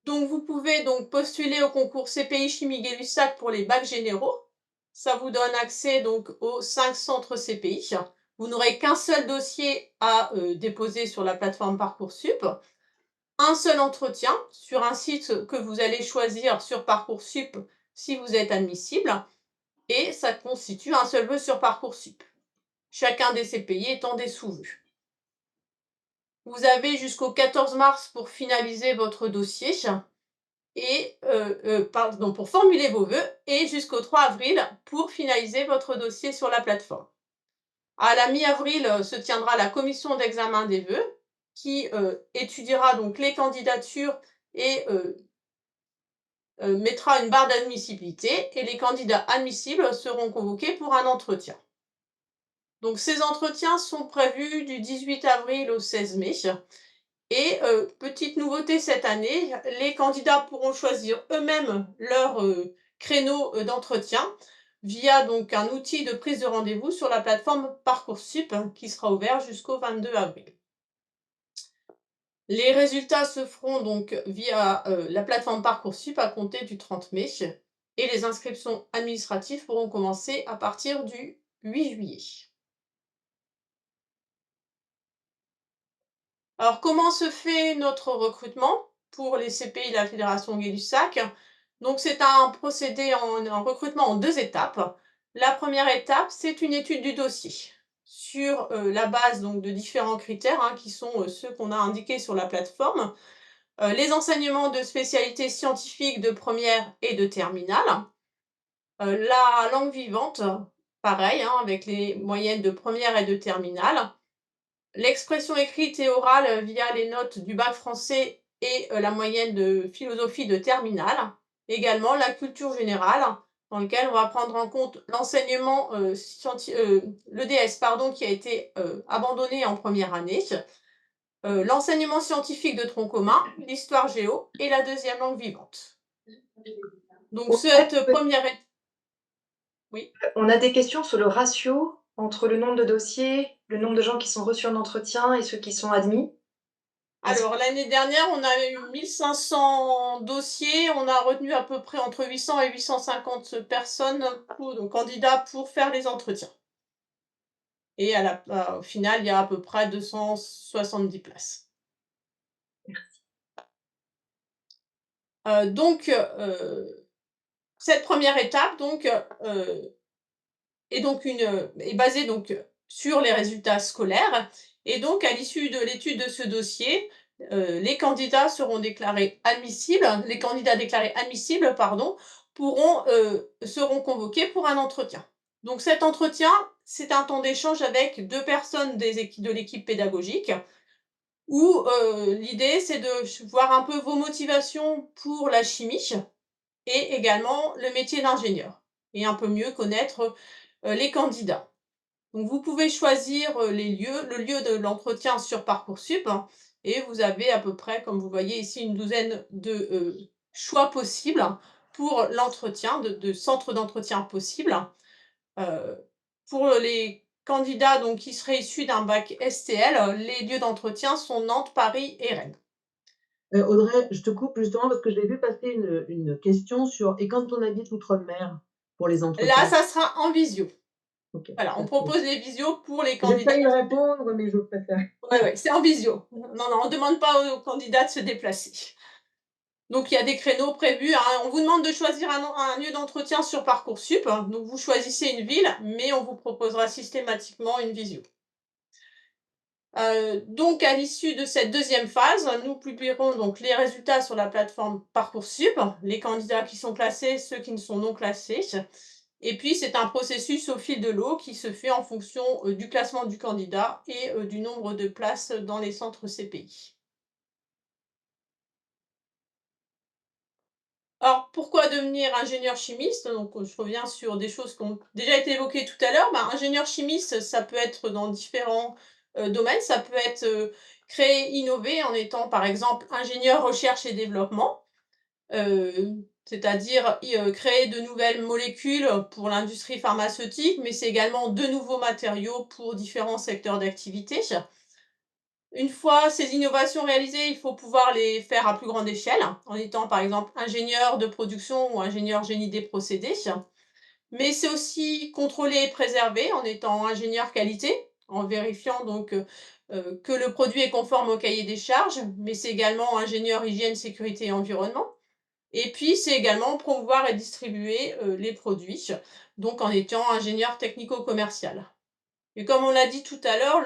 Donc, vous pouvez donc postuler au concours CPI Chimie Gay-Lussac pour les bacs généraux. Ça vous donne accès donc aux 5 centres CPI. Vous n'aurez qu'un seul dossier à déposer sur la plateforme Parcoursup. Un seul entretien sur un site que vous allez choisir sur Parcoursup si vous êtes admissible. Et ça constitue un seul vœu sur Parcoursup. Chacun des CPI étant des sous-vœux. Vous avez jusqu'au 14 mars pour finaliser votre dossier et pour formuler vos vœux et jusqu'au 3 avril pour finaliser votre dossier sur la plateforme. À la mi-avril se tiendra la commission d'examen des vœux qui étudiera donc les candidatures et mettra une barre d'admissibilité et les candidats admissibles seront convoqués pour un entretien. Donc ces entretiens sont prévus du 18 avril au 16 mai. Et petite nouveauté cette année, les candidats pourront choisir eux-mêmes leur créneau d'entretien via donc un outil de prise de rendez-vous sur la plateforme Parcoursup qui sera ouvert jusqu'au 22 avril. Les résultats se feront donc via la plateforme Parcoursup à compter du 30 mai et les inscriptions administratives pourront commencer à partir du 8 juillet. Alors, comment se fait notre recrutement pour les CPI de la Fédération Gay-Lussac? Donc, c'est un procédé en recrutement en 2 étapes. La première étape, c'est une étude du dossier sur la base donc, de différents critères qui sont ceux qu'on a indiqués sur la plateforme. Les enseignements de spécialités scientifiques de première et de terminale. La langue vivante, pareil, avec les moyennes de première et de terminale. L'expression écrite et orale via les notes du bac français et la moyenne de philosophie de terminale. Également la culture générale, dans lequel on va prendre en compte l'enseignement l'EDS qui a été abandonné en première année, l'enseignement scientifique de tronc commun, l'histoire géo et la deuxième langue vivante. Donc cette première... Oui. On a des questions sur le ratio entre le nombre de dossiers, le nombre de gens qui sont reçus en entretien et ceux qui sont admis. Alors, l'année dernière, on a eu 1500 dossiers. On a retenu à peu près entre 800 et 850 personnes, donc candidats, pour faire les entretiens. Et au final, il y a à peu près 270 places. Donc, cette première étape est basée donc, sur les résultats scolaires. Et donc, à l'issue de l'étude de ce dossier, les candidats seront déclarés admissibles, les candidats déclarés admissibles, seront convoqués pour un entretien. Donc cet entretien, c'est un temps d'échange avec 2 personnes de l'équipe pédagogique, où l'idée, c'est de voir un peu vos motivations pour la chimie et également le métier d'ingénieur, et un peu mieux connaître les candidats. Donc vous pouvez choisir le lieu de l'entretien sur Parcoursup et vous avez à peu près, comme vous voyez ici, une douzaine de choix possibles pour l'entretien, de centres d'entretien possibles. Pour les candidats qui seraient issus d'un bac STL, les lieux d'entretien sont Nantes, Paris et Rennes. Audrey, je te coupe justement parce que j'ai vu passer une question sur « et quand on habite outre-mer pour les entretiens ?» Là, ça sera en visio. Okay. Voilà, on propose les visios pour les candidats. J'ai failli répondre, mais je préfère. Oui, c'est en visio. Non, on ne demande pas aux candidats de se déplacer. Donc, il y a des créneaux prévus. On vous demande de choisir un lieu d'entretien sur Parcoursup. Donc, vous choisissez une ville, mais on vous proposera systématiquement une visio. Donc, à l'issue de cette deuxième phase, nous publierons donc les résultats sur la plateforme Parcoursup, les candidats qui sont classés, ceux qui ne sont non classés. Et puis, c'est un processus au fil de l'eau qui se fait en fonction du classement du candidat et du nombre de places dans les centres CPI. Alors, pourquoi devenir ingénieur chimiste? Donc, je reviens sur des choses qui ont déjà été évoquées tout à l'heure. Ingénieur chimiste, ça peut être dans différents domaines. Ça peut être créer, innover en étant par exemple ingénieur recherche et développement, c'est-à-dire créer de nouvelles molécules pour l'industrie pharmaceutique, mais c'est également de nouveaux matériaux pour différents secteurs d'activité. Une fois ces innovations réalisées, il faut pouvoir les faire à plus grande échelle, en étant par exemple ingénieur de production ou ingénieur génie des procédés. Mais c'est aussi contrôler et préserver en étant ingénieur qualité, en vérifiant donc que le produit est conforme au cahier des charges, mais c'est également ingénieur hygiène, sécurité et environnement. Et puis, c'est également promouvoir et distribuer les produits, donc en étant ingénieur technico-commercial. Et comme on l'a dit tout à l'heure,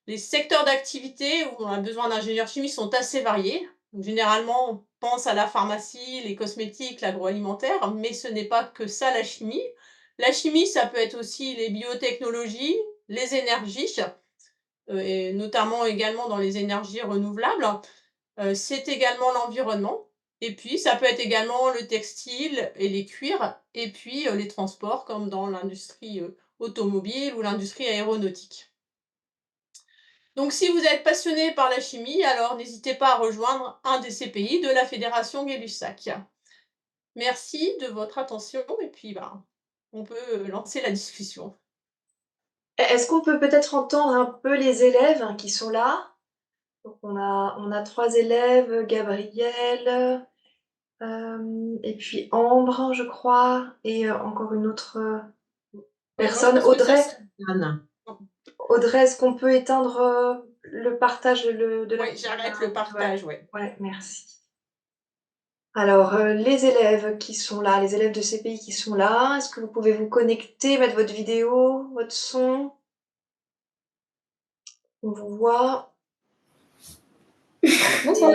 les secteurs d'activité où on a besoin d'ingénieurs chimistes sont assez variés. Donc, généralement, on pense à la pharmacie, les cosmétiques, l'agroalimentaire, mais ce n'est pas que ça la chimie. La chimie, ça peut être aussi les biotechnologies, les énergies, et notamment également dans les énergies renouvelables. C'est également l'environnement. Et puis, ça peut être également le textile et les cuirs, et puis les transports, comme dans l'industrie automobile ou l'industrie aéronautique. Donc, si vous êtes passionné par la chimie, alors n'hésitez pas à rejoindre un des CPI de la Fédération Gay-Lussac. Merci de votre attention, et puis on peut lancer la discussion. Est-ce qu'on peut peut-être entendre un peu les élèves qui sont là? Donc on a 3 élèves, Gabriel, et puis Ambre, je crois, et encore une autre personne, Audrey. Anne. Audrey, est-ce qu'on peut éteindre le partage de la... Oui, j'arrête le partage, oui. Ouais, merci. Alors, les élèves qui sont là, les élèves de CPI qui sont là, est-ce que vous pouvez vous connecter, mettre votre vidéo, votre son? On vous voit. Bonsoir.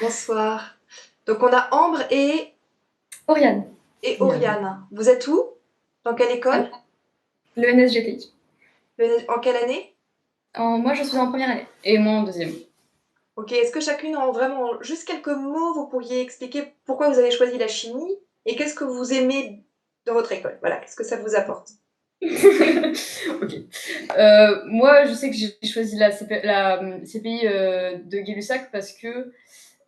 Bonsoir. Donc, on a Ambre et Oriane, Oriane. Vous êtes où? Dans quelle école? le NSGTI. En quelle année? Moi, je suis en première année et moi en deuxième. Ok, est-ce que chacune, en vraiment juste quelques mots, vous pourriez expliquer pourquoi vous avez choisi la chimie et qu'est-ce que vous aimez dans votre école? Voilà, qu'est-ce que ça vous apporte? Ok. Moi, je sais que j'ai choisi la CPI de Gay-Lussac parce que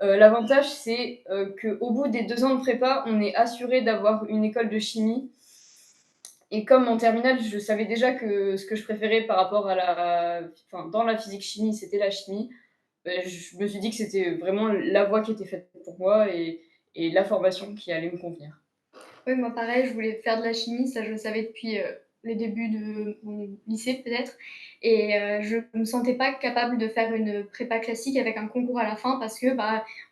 l'avantage, c'est qu'au bout des 2 ans de prépa, on est assuré d'avoir une école de chimie. Et comme en terminale, je savais déjà que ce que je préférais par rapport à dans la physique-chimie, c'était la chimie, je me suis dit que c'était vraiment la voie qui était faite pour moi et la formation qui allait me convenir. Oui, moi pareil, je voulais faire de la chimie, ça je le savais depuis les débuts de mon lycée peut-être. Et je ne me sentais pas capable de faire une prépa classique avec un concours à la fin parce que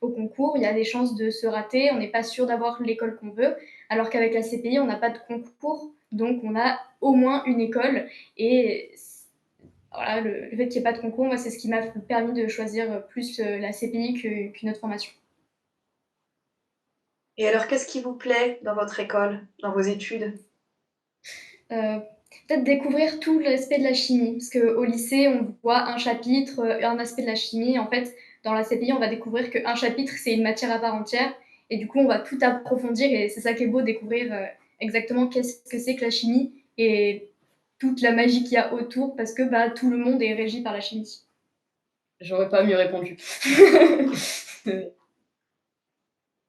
au concours, il y a des chances de se rater, on n'est pas sûr d'avoir l'école qu'on veut, alors qu'avec la CPI, on n'a pas de concours, donc on a au moins une école. Et voilà, le fait qu'il n'y ait pas de concours, moi, c'est ce qui m'a permis de choisir plus la CPI qu'une autre formation. Et alors, qu'est-ce qui vous plaît dans votre école, dans vos études? Peut-être découvrir tout l'aspect de la chimie, parce qu'au lycée, on voit un chapitre, un aspect de la chimie. En fait, dans la CPI, on va découvrir qu'un chapitre, c'est une matière à part entière. Et du coup, on va tout approfondir. Et c'est ça qui est beau, découvrir exactement qu'est-ce que c'est que la chimie et toute la magie qu'il y a autour, parce que tout le monde est régi par la chimie. J'aurais pas mieux répondu.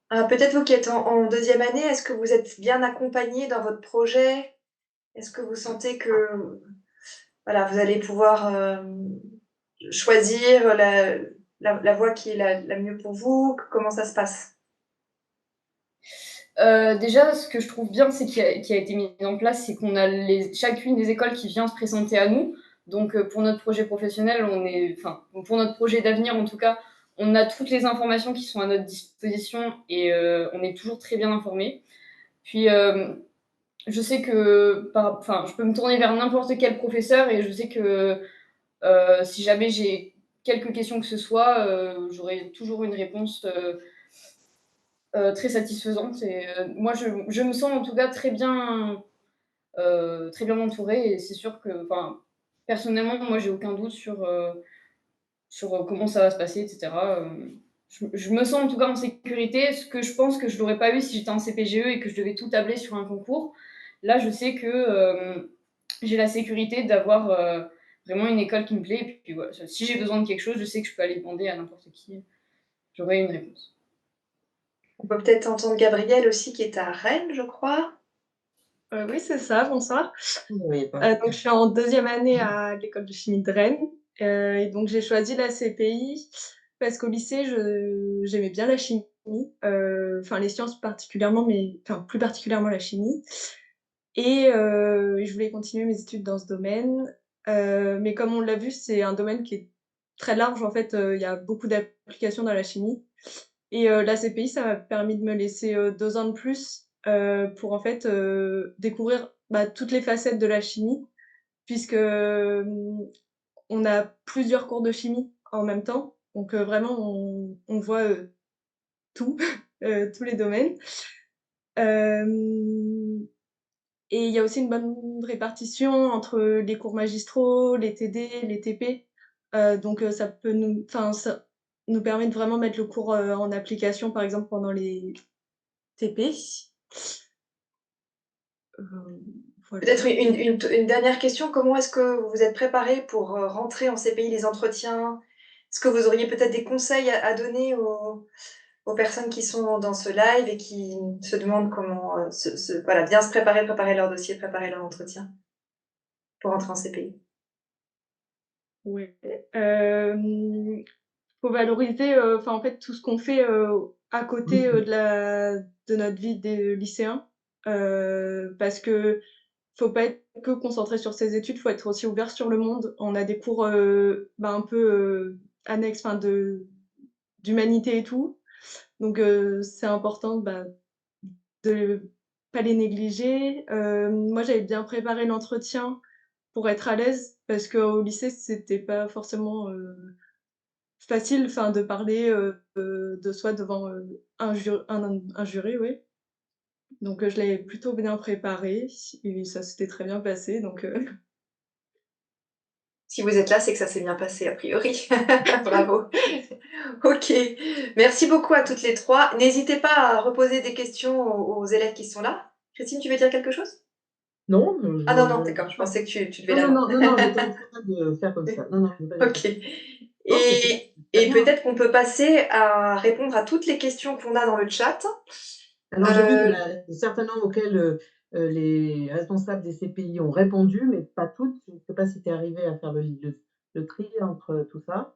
Peut-être vous qui êtes en deuxième année, est-ce que vous êtes bien accompagné dans votre projet? Est-ce que vous sentez que voilà, vous allez pouvoir choisir la voie qui est la mieux pour vous? Comment ça se passe? Déjà, ce que je trouve bien, c'est qui a été mis en place, c'est qu'on a chacune des écoles qui vient se présenter à nous. Donc, pour notre projet professionnel, pour notre projet d'avenir, en tout cas, on a toutes les informations qui sont à notre disposition et on est toujours très bien informés. Puis, je sais que, je peux me tourner vers n'importe quel professeur et je sais que si jamais j'ai quelques questions que ce soit, j'aurai toujours une réponse très satisfaisante. Et moi, je me sens en tout cas très bien entourée. Et c'est sûr que, personnellement, moi, j'ai aucun doute sur comment ça va se passer, etc. Je me sens en tout cas en sécurité, ce que je pense que je l'aurais pas eu si j'étais en CPGE et que je devais tout tabler sur un concours. Là, je sais que j'ai la sécurité d'avoir vraiment une école qui me plaît. Et puis voilà, si j'ai besoin de quelque chose, je sais que je peux aller demander à n'importe qui. J'aurai une réponse. On peut peut-être entendre Gabrielle aussi, qui est à Rennes, je crois. Oui, c'est ça, bonsoir. Oui, Donc, je suis en deuxième année à l'école de chimie de Rennes. Et donc, j'ai choisi la CPI parce qu'au lycée, j'aimais bien la chimie, enfin les sciences particulièrement, mais enfin, plus particulièrement la chimie. Et je voulais continuer mes études dans ce domaine. Mais comme on l'a vu, c'est un domaine qui est très large. En fait, il y a beaucoup d'applications dans la chimie. Et la CPI, ça m'a permis de me laisser 2 ans de plus pour en fait découvrir toutes les facettes de la chimie, puisque on a plusieurs cours de chimie en même temps. Donc vraiment, on voit tout, tous les domaines. Et il y a aussi une bonne répartition entre les cours magistraux, les TD, les TP. Donc ça peut ça nous permet de vraiment mettre le cours en application, par exemple pendant les TP. Voilà. Peut-être une dernière question. Comment est-ce que vous vous êtes préparé pour rentrer en CPI, les entretiens? Est-ce que vous auriez peut-être des conseils à donner aux personnes qui sont dans ce live et qui se demandent comment voilà, bien se préparer leur dossier, préparer leur entretien pour rentrer en CPI? Ouais. Faut valoriser, en fait, tout ce qu'on fait à côté de notre vie des lycéens, parce que faut pas être que concentré sur ses études, faut être aussi ouvert sur le monde. On a des cours un peu annexes, d'humanité et tout, donc c'est important de pas les négliger. Moi, j'avais bien préparé l'entretien pour être à l'aise, parce qu'au lycée, c'était pas forcément facile, de parler de soi devant un jury, oui. Donc je l'avais plutôt bien préparé et ça s'était très bien passé. Donc Si vous êtes là, c'est que ça s'est bien passé, a priori. Bravo. Ok. Merci beaucoup à toutes les trois. N'hésitez pas à reposer des questions aux élèves qui sont là. Christine, tu veux dire quelque chose? Non, Ah non, non, d'accord. Je pensais que tu devais non, la non, non, non, j'étais en train de faire comme ça. Non, non, pas du Ok. tout. Non, c'était très Et bien. peut-être qu'on peut passer à répondre à toutes les questions qu'on a dans le chat. Alors, j'ai vu qu'il y en a certains noms auxquels les responsables des CPI ont répondu, mais pas toutes. Je ne sais pas si tu es arrivé à faire le tri entre tout ça.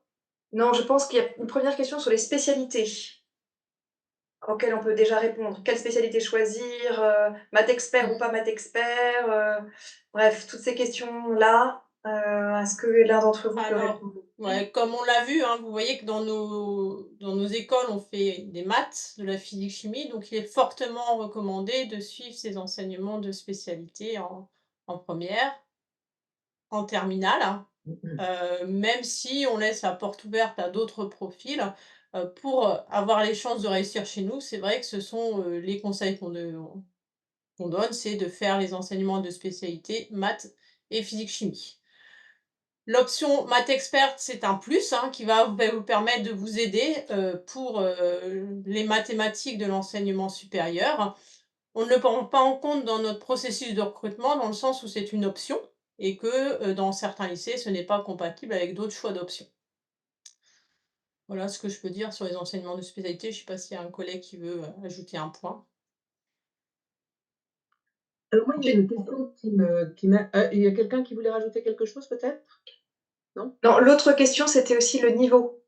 Non, je pense qu'il y a une première question sur les spécialités auxquelles on peut déjà répondre. Quelle spécialité choisir? Maths expert ou pas maths expert? Bref, toutes ces questions-là, est-ce que l'un d'entre vous peut Alors, répondre? ouais, comme on l'a vu, hein, vous voyez que dans nos écoles, on fait des maths, de la physique-chimie, donc il est fortement recommandé de suivre ces enseignements de spécialité en première, en terminale, hein. Même si on laisse la porte ouverte à d'autres profils, pour avoir les chances de réussir chez nous, c'est vrai que ce sont, les conseils qu'on donne, c'est de faire les enseignements de spécialité maths et physique-chimie. L'option maths experte, c'est un plus, hein, qui va vous permettre de vous aider, pour, les mathématiques de l'enseignement supérieur. On ne le prend pas en compte dans notre processus de recrutement, dans le sens où c'est une option et que, dans certains lycées, ce n'est pas compatible avec d'autres choix d'options. Voilà ce que je peux dire sur les enseignements de spécialité. Je ne sais pas s'il y a un collègue qui veut, ajouter un point? Alors moi, il y a une question il y a quelqu'un qui voulait rajouter quelque chose peut-être? Non? Non, l'autre question, c'était aussi le niveau.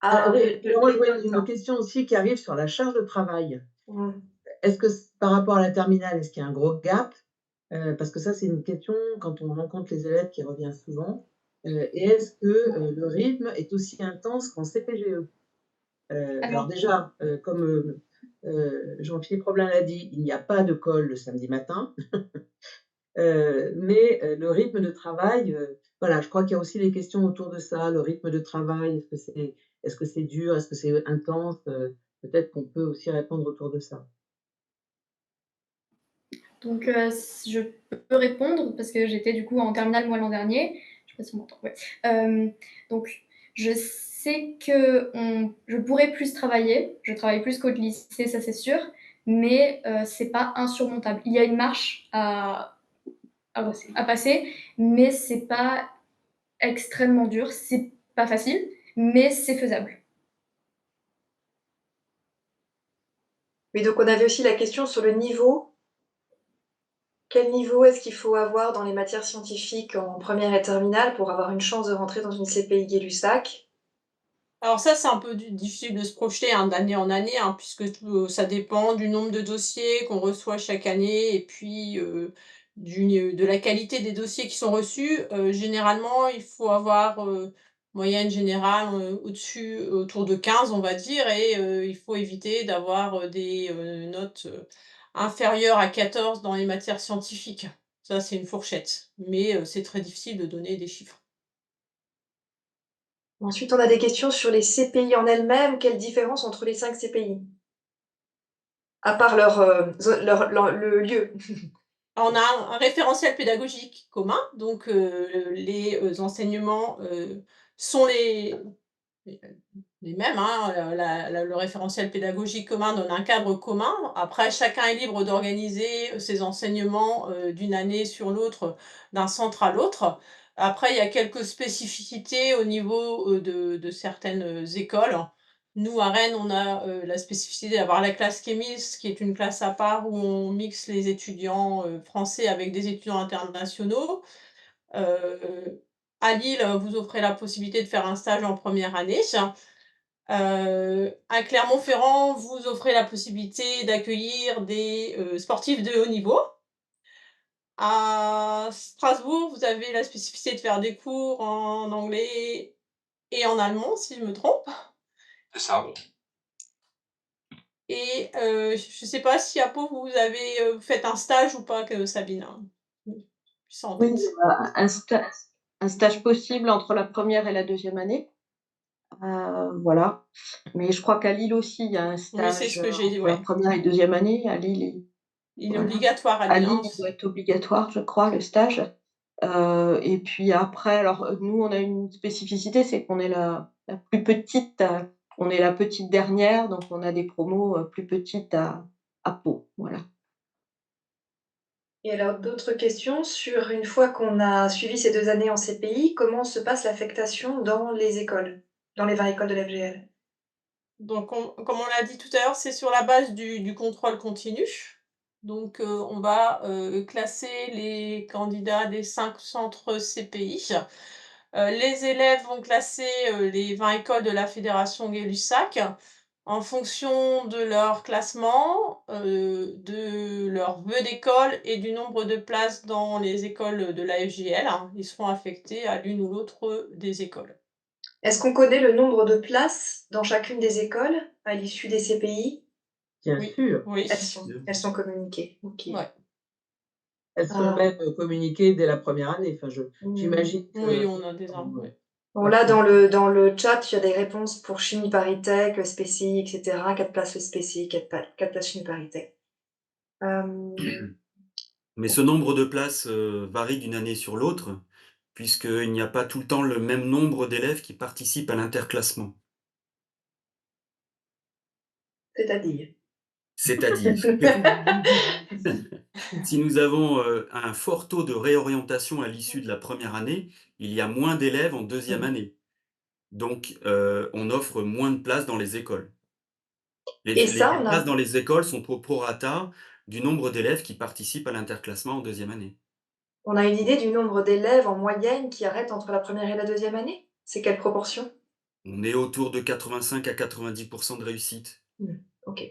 Oui, moi je vois une question aussi qui arrive sur la charge de travail. Est-ce que par rapport à la terminale, est-ce qu'il y a un gros gap? Parce que ça, c'est une question quand on rencontre les élèves qui revient souvent. Et est-ce que le rythme est aussi intense qu'en CPGE? Alors déjà, comme Jean-Philippe Roblin l'a dit, il n'y a pas de colle le samedi matin. Mais le rythme de travail, voilà, je crois qu'il y a aussi des questions autour de ça, le rythme de travail, est-ce que c'est dur? Est-ce que c'est intense? Peut-être qu'on peut aussi répondre autour de ça. Donc, je peux répondre parce que j'étais du coup en terminale moi l'an dernier. Je sais pas si on m'entend. Ouais. Donc, je sais que je pourrais plus travailler. Je travaille plus qu'au lycée, ça c'est sûr, mais c'est pas insurmontable. Il y a une marche à passer, mais c'est pas extrêmement dur. C'est pas facile, mais c'est faisable. Oui, donc on avait aussi la question sur le niveau. Quel niveau est-ce qu'il faut avoir dans les matières scientifiques en première et terminale pour avoir une chance de rentrer dans une CPI Gay-Lussac? Alors ça, c'est un peu difficile de se projeter d'année en année, puisque ça dépend du nombre de dossiers qu'on reçoit chaque année et puis de la qualité des dossiers qui sont reçus. Généralement, il faut avoir moyenne générale autour de 15, on va dire, et il faut éviter d'avoir des notes inférieures à 14 dans les matières scientifiques. Ça, c'est une fourchette, mais c'est très difficile de donner des chiffres. Ensuite, on a des questions sur les CPI en elles-mêmes. Quelle différence entre les 5 CPI? À part le lieu. On a un référentiel pédagogique commun, donc les enseignements sont les mêmes, le référentiel pédagogique commun donne un cadre commun. Après, chacun est libre d'organiser ses enseignements d'une année sur l'autre, d'un centre à l'autre. Après, il y a quelques spécificités au niveau de certaines écoles. Nous, à Rennes, on a la spécificité d'avoir la classe Kémis, qui est une classe à part où on mixe les étudiants français avec des étudiants internationaux. À Lille, vous offrez la possibilité de faire un stage en première année. À Clermont-Ferrand, vous offrez la possibilité d'accueillir des sportifs de haut niveau. À Strasbourg, vous avez la spécificité de faire des cours en anglais et en allemand, si je me trompe. C'est ça. Et je ne sais pas si à Pau, vous avez fait un stage ou pas, Sabine, hein? Ça en Oui, tête. un stage possible entre la première et la deuxième année. Voilà. Mais je crois qu'à Lille aussi, il y a un Oui, c'est stage ce que j'ai dit, entre la ouais. première et deuxième année. À Lille, Il est voilà. obligatoire à À Lille, Lille, hein. il doit être obligatoire, je crois, le stage. Et puis après, alors nous, on a une spécificité, c'est qu'on est la plus petite, on est la petite dernière, donc on a des promos plus petites à Pau. Voilà. Et alors, d'autres questions sur une fois qu'on a suivi ces 2 années en CPI, comment se passe l'affectation dans les écoles, dans les 20 écoles de l'FGL? Donc comme on l'a dit tout à l'heure, c'est sur la base du contrôle continu. Donc on va classer les candidats des 5 centres CPI. Les élèves vont classer les 20 écoles de la fédération Gay-Lussac en fonction de leur classement, de leur vœu d'école et du nombre de places dans les écoles de la FJL. Ils seront affectés à l'une ou l'autre des écoles. Est-ce qu'on connaît le nombre de places dans chacune des écoles à l'issue des CPI? Bien sûr. Oui. Elles sont communiquées. OK. Ouais. Elles sont même communiquées dès la première année. Enfin, j'imagine que... Oui, on a des infos. Ouais. Bon, là, dans le chat, il y a des réponses pour chimie paritech, SPCI, etc. 4 places SPCI, 4 places chimie paritech. Mais ce nombre de places varie d'une année sur l'autre, puisqu'il n'y a pas tout le temps le même nombre d'élèves qui participent à l'interclassement. C'est-à-dire? C'est-à-dire, si nous avons un fort taux de réorientation à l'issue de la première année, il y a moins d'élèves en deuxième année. Donc, on offre moins de places dans les écoles. Les places dans les écoles sont au prorata du nombre d'élèves qui participent à l'interclassement en deuxième année. On a une idée du nombre d'élèves en moyenne qui arrêtent entre la première et la deuxième année? C'est quelle proportion? On est autour de 85 à 90% de réussite. OK.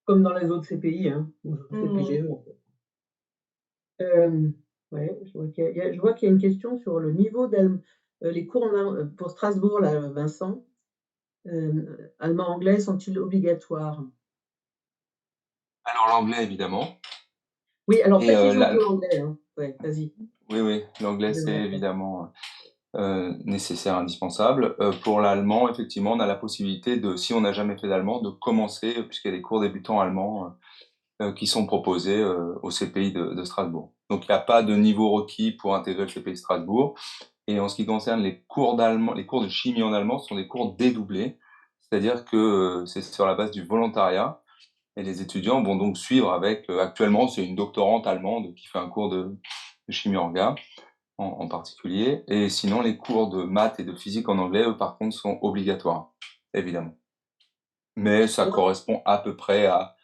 Comme dans les autres CPI, CPGE, en fait. Ouais, je vois qu'il y a une question sur le niveau les cours pour Strasbourg, là, Vincent. Allemand-anglais sont-ils obligatoires? Alors l'anglais, évidemment. Oui, alors Et précise un peu l'anglais, hein. Ouais, vas-y. Oui, l'anglais, c'est évidemment nécessaire, indispensable. Pour l'allemand, effectivement, on a la possibilité de, si on n'a jamais fait d'allemand, de commencer, puisqu'il y a des cours débutants allemands qui sont proposés au CPI de Strasbourg. Donc, il n'y a pas de niveau requis pour intégrer le CPI de Strasbourg. Et en ce qui concerne les cours d'allemand, les cours de chimie en allemand sont des cours dédoublés, c'est-à-dire que c'est sur la base du volontariat. Et les étudiants vont donc suivre avec, actuellement, c'est une doctorante allemande qui fait un cours de chimie orga en particulier. Et sinon, les cours de maths et de physique en anglais, eux, par contre, sont obligatoires, évidemment. Mais ça correspond à peu près à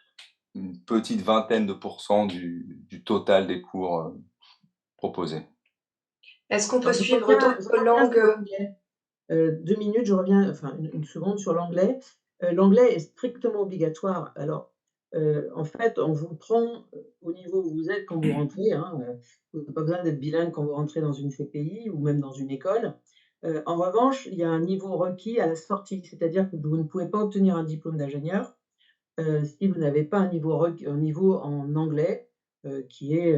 une petite vingtaine de pourcents du total des cours proposés. Est-ce qu'on peut Alors, je suivre reviens d'autres sur langues l'anglais. 2 minutes, je reviens, enfin une seconde sur l'anglais. L'anglais est strictement obligatoire. Alors, en fait, on vous prend, au niveau où vous êtes quand vous rentrez, hein, vous n'avez pas besoin d'être bilingue quand vous rentrez dans une CPI ou même dans une école. En revanche, il y a un niveau requis à la sortie, c'est-à-dire que vous ne pouvez pas obtenir un diplôme d'ingénieur, si vous n'avez pas un niveau en anglais, qui est,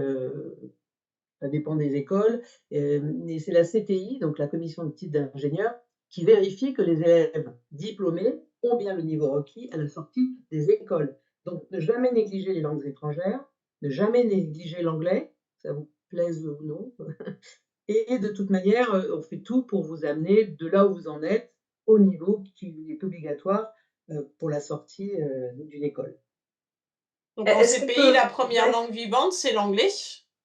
ça dépend des écoles, mais c'est la CTI, donc la commission de titre d'ingénieur, qui vérifie que les élèves diplômés ont bien le niveau requis à la sortie des écoles. Donc ne jamais négliger les langues étrangères, ne jamais négliger l'anglais, que ça vous plaise ou non. Et de toute manière, on fait tout pour vous amener de là où vous en êtes au niveau qui est obligatoire, pour la sortie, d'une école. Donc en est-ce qu'on CPI, la peut première ouais. langue vivante, c'est l'anglais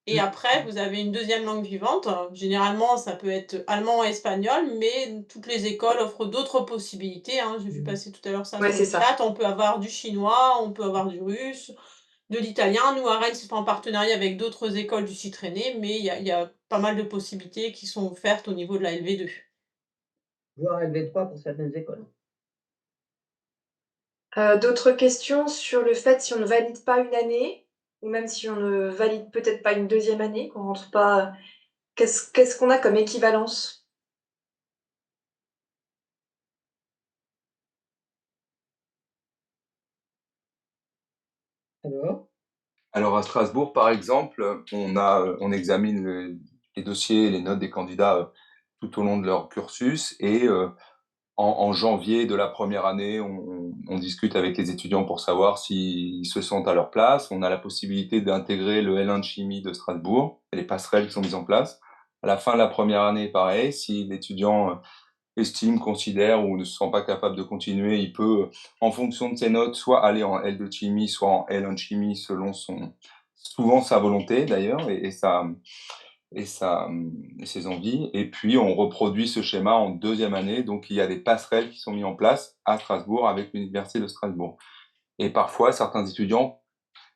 et après vous avez une deuxième langue vivante. Généralement, ça peut être allemand, espagnol, mais toutes les écoles offrent d'autres possibilités, hein. J'ai vu passer tout à l'heure ça Ouais, sur c'est le ça. chat. On peut avoir du chinois, on peut avoir du russe, de l'italien. Nous, à Rennes, c'est en partenariat avec d'autres écoles du site rennais, mais il y a pas mal de possibilités qui sont offertes au niveau de la LV2. Voire LV3 pour certaines écoles. D'autres questions sur le fait si on ne valide pas une année ou même si on ne valide peut-être pas une deuxième année, qu'on rentre pas, qu'est-ce qu'on a comme équivalence? Alors? Alors à Strasbourg, par exemple, on examine les dossiers, les notes des candidats tout au long de leur cursus et en janvier de la première année, on discute avec les étudiants pour savoir s'ils se sentent à leur place. On a la possibilité d'intégrer le L1 de chimie de Strasbourg et les passerelles qui sont mises en place. À la fin de la première année, pareil, si l'étudiant estime, considère ou ne se sent pas capable de continuer, il peut, en fonction de ses notes, soit aller en L2 de chimie, soit en L1 de chimie, selon souvent sa volonté d'ailleurs et ses envies. Et puis, on reproduit ce schéma en deuxième année. Donc, il y a des passerelles qui sont mises en place à Strasbourg avec l'Université de Strasbourg. Et parfois, certains étudiants,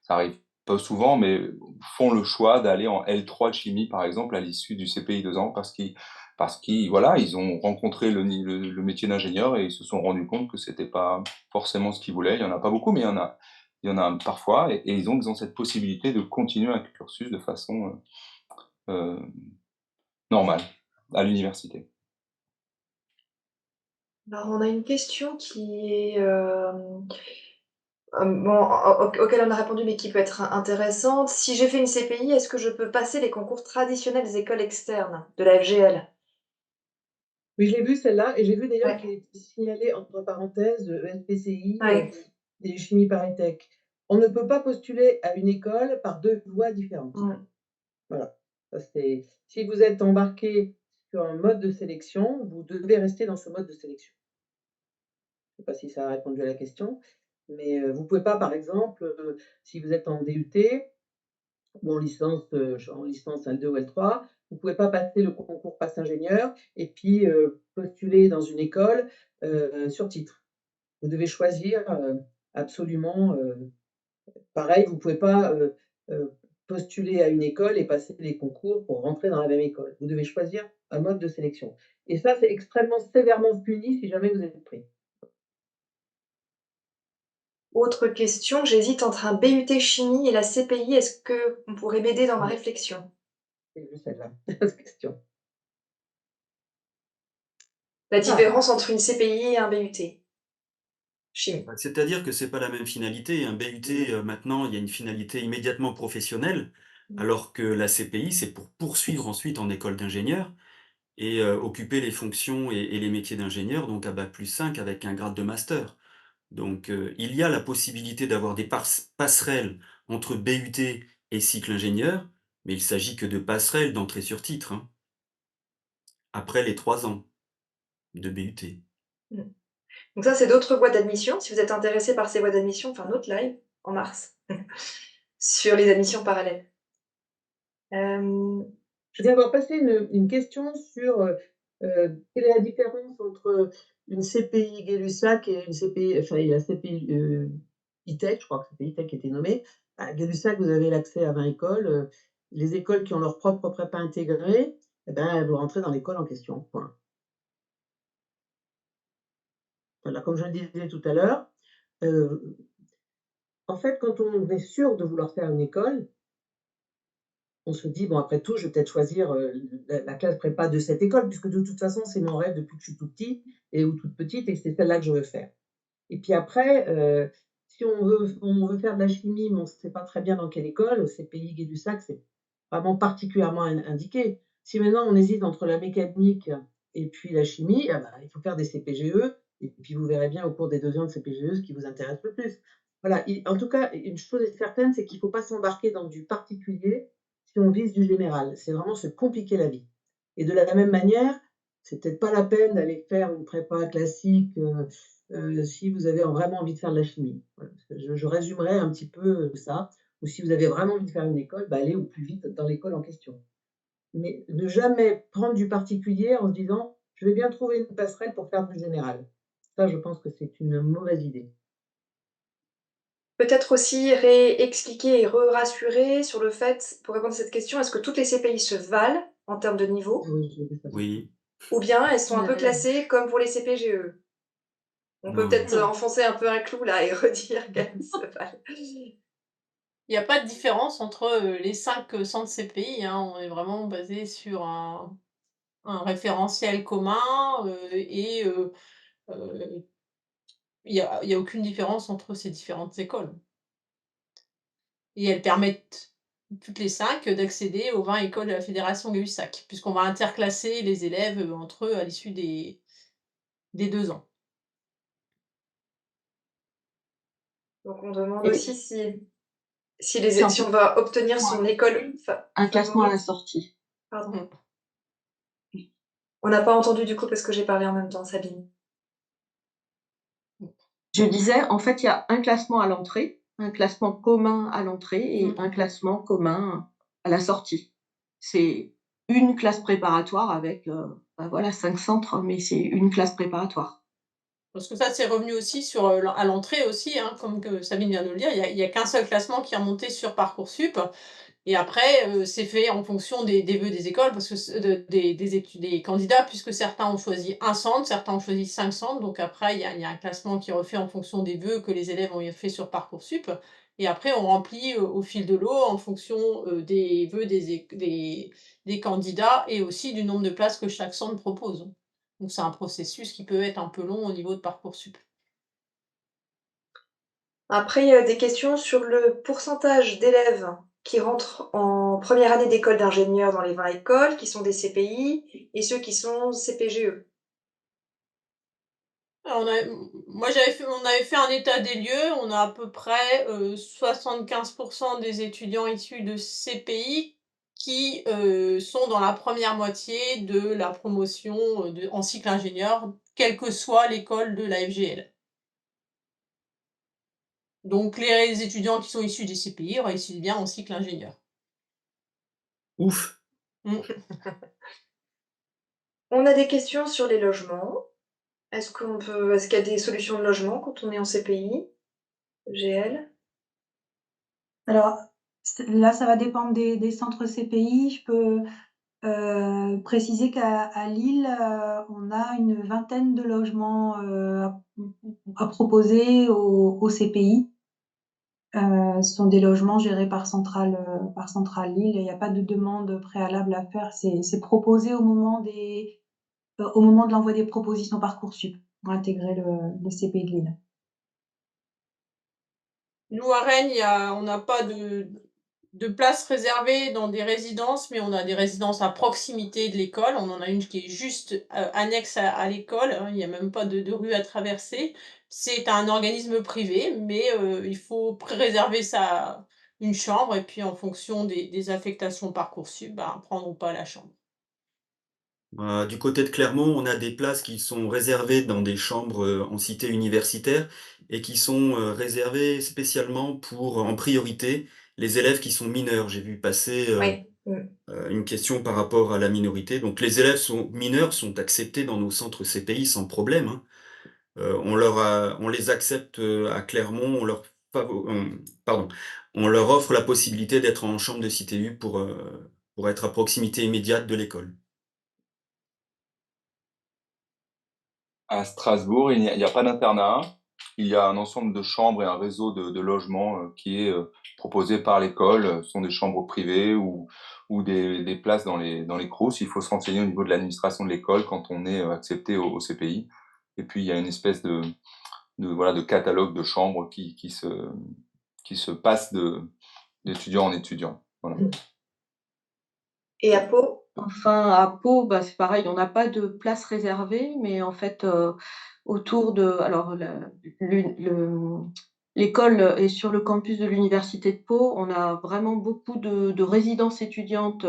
ça arrive pas souvent, mais font le choix d'aller en L3 de chimie, par exemple, à l'issue du CPI 2 ans, voilà, ils ont rencontré le métier d'ingénieur et ils se sont rendus compte que c'était pas forcément ce qu'ils voulaient. Il y en a pas beaucoup, mais il y en a parfois, et ils ont cette possibilité de continuer un cursus de façon normale à l'université. Alors on a une question qui est, bon, auquel on a répondu, mais qui peut être intéressante. Si j'ai fait une CPI, est-ce que je peux passer les concours traditionnels des écoles externes, de la FGL? Oui, je l'ai vue celle-là et j'ai vu d'ailleurs Ouais. qu'il était signalé entre parenthèses, SPCI, Ouais. et Chimie Paris-Tech. On ne peut pas postuler à une école par 2 voies différentes. Ouais. Voilà. Ça, c'est si vous êtes embarqué sur un mode de sélection, vous devez rester dans ce mode de sélection. Je ne sais pas si ça a répondu à la question, mais vous ne pouvez pas, par exemple, si vous êtes en DUT ou en licence L2 ou L3, vous ne pouvez pas passer le concours Pass Ingénieur et puis, postuler dans une école, sur titre. Vous devez choisir, absolument, pareil, vous ne pouvez pas, postuler à une école et passer les concours pour rentrer dans la même école. Vous devez choisir un mode de sélection et ça, c'est extrêmement sévèrement puni si jamais vous êtes pris. Autre question, j'hésite entre un BUT chimie et la CPI. Est-ce qu'on pourrait m'aider dans ma réflexion? J'ai vu celle-là, cette question. La différence entre une CPI et un BUT chimie. C'est-à-dire que c'est pas la même finalité. Un BUT, maintenant, il y a une finalité immédiatement professionnelle, alors que la CPI, c'est pour poursuivre ensuite en école d'ingénieur et occuper les fonctions et les métiers d'ingénieur, donc à bac+5 avec un grade de master. Donc il y a la possibilité d'avoir des passerelles entre BUT et cycle ingénieur, mais il s'agit que de passerelles d'entrée sur titre, hein, après les 3 ans de BUT. Mmh. Donc ça, c'est d'autres voies d'admission. Si vous êtes intéressé par ces voies d'admission, on fait un autre live en mars sur les admissions parallèles. Je viens d'avoir passer une question sur, quelle est la différence entre une CPI Gay-Lussac et une CPI enfin, et la CPI, E-Tech, je crois que c'était E-Tech qui était nommée. À Gay-Lussac, vous avez l'accès à 20 écoles, les écoles qui ont leur propre prépa intégrée, eh ben, elles vont rentrer dans l'école en question, point. Voilà, comme je le disais tout à l'heure, heu, en fait, quand on est sûr de vouloir faire une école, on se dit: «Bon, après tout, je vais peut-être choisir, la classe prépa de cette école, puisque de toute façon, c'est mon rêve depuis que je suis tout petit et ou toute petite et c'est celle-là que je veux faire». Et puis après, si on veut faire de la chimie, mais on ne sait pas très bien dans quelle école, au CPI Gay-Lussac, c'est vraiment particulièrement indiqué. Si maintenant on hésite entre la mécanique et puis la chimie, ah bah, il faut faire des CPGE et puis vous verrez bien au cours des 2 ans de CPGE ce qui vous intéresse le plus. Voilà, en tout cas, une chose est certaine, c'est qu'il ne faut pas s'embarquer dans du particulier si on vise du général. C'est vraiment se compliquer la vie. Et de la même manière, c'est peut-être pas la peine d'aller faire une prépa classique, si vous avez vraiment envie de faire de la chimie. Voilà, je résumerai un petit peu, ça. Ou si vous avez vraiment envie de faire une école, bah, allez au plus vite dans l'école en question. Mais ne jamais prendre du particulier en se disant: «Je vais bien trouver une passerelle pour faire du général». Ça, je pense que c'est une mauvaise idée. Peut-être aussi réexpliquer et rassurer sur le fait, pour répondre à cette question, est-ce que toutes les CPI se valent en termes de niveau? Oui, j'ai vu ça. Oui. Ou bien elles sont un peu Ouais. classées comme pour les CPGE? On peut peut-être Non. enfoncer un peu un clou là et redire qu'elles se valent. Il y a pas de différence entre, les 5 centres CPI, hein. On est vraiment basé sur un référentiel commun, et il y a aucune différence entre ces différentes écoles. Et elles permettent, toutes les 5 d'accéder aux 20 écoles de la fédération Gay-Lussac, puisqu'on va interclasser les élèves, entre eux à l'issue des 2 ans. Donc on demande Et aussi si c'est un si on va obtenir classement son école un classement à la favorite. sortie. Pardon. Mmh. On n'a pas entendu du coup parce que j'ai parlé en même temps, Sabine. Je disais, en fait, il y a un classement à l'entrée, un classement commun à l'entrée et un classement commun à la sortie. C'est une classe préparatoire avec, bah, voilà 5 centres, mais c'est une classe préparatoire. Parce que ça, c'est revenu aussi sur, à l'entrée aussi, hein, comme que Sabine vient de le dire, il y a qu'un seul classement qui est remonté sur Parcoursup. Et après, c'est fait en fonction des vœux des écoles parce que des candidats, puisque certains ont choisi un centre, certains ont choisi 5 centres. Donc après, il y a un classement qui est refait en fonction des vœux que les élèves ont fait sur Parcoursup. Et après, on remplit, au fil de l'eau en fonction, des vœux des candidats et aussi du nombre de places que chaque centre propose. Donc c'est un processus qui peut être un peu long au niveau de Parcoursup. Après, il y a des questions sur le pourcentage d'élèves qui rentrent en première année d'école d'ingénieur dans les 20 écoles, qui sont des CPI, et ceux qui sont CPGE. Alors on avait fait un état des lieux, on a à peu près, 75 des étudiants issus de CPI qui, sont dans la première moitié de la promotion, en cycle ingénieur, quelle que soit l'école de la FGL. Donc les étudiants qui sont issus des CPI réussissent bien en cycle ingénieur. Ouf! Mmh. On a des questions sur les logements. Est-ce qu'il y a des solutions de logement quand on est en CPI, GL? Alors, là, ça va dépendre des centres CPI. Je peux préciser qu'à Lille, on a une vingtaine de logements à proposer aux CPI. Ce sont des logements gérés par Centrale Lille et il n'y a pas de demande préalable à faire. C'est proposé au moment de l'envoi des propositions Parcoursup pour intégrer le CPI de Lille. Nous, à Rennes, on n'a pas de place réservée dans des résidences, mais on a des résidences à proximité de l'école. On en a une qui est juste, annexe à l'école, hein, il y a même pas de rue à traverser. C'est un organisme privé, mais il faut réserver une chambre et puis en fonction des affectations Parcoursup, bah, prendre ou pas la chambre. Du côté de Clermont, on a des places qui sont réservées dans des chambres, en cité universitaire et qui sont, réservées spécialement pour, en priorité, les élèves qui sont mineurs. J'ai vu passer, Oui, Une question par rapport à la minorité. Donc les élèves mineurs sont acceptés dans nos centres CPI sans problème, hein. On les accepte, à Clermont, pardon, on leur offre la possibilité d'être en chambre de CTU pour être à proximité immédiate de l'école. À Strasbourg, il n'y a pas d'internat. Il y a un ensemble de chambres et un réseau de logements qui est proposé par l'école. Ce sont des chambres privées ou des places dans les crous. Il faut se renseigner au niveau de l'administration de l'école quand on est accepté au CPI. Et puis, il y a une espèce de catalogue de chambres qui se passe d'étudiant en étudiant. Voilà. Et à Pau? Enfin, à Pau, bah, c'est pareil, on n'a pas de place réservée, mais en fait, autour de alors l'école est sur le campus de l'université de Pau. On a vraiment beaucoup de résidences étudiantes,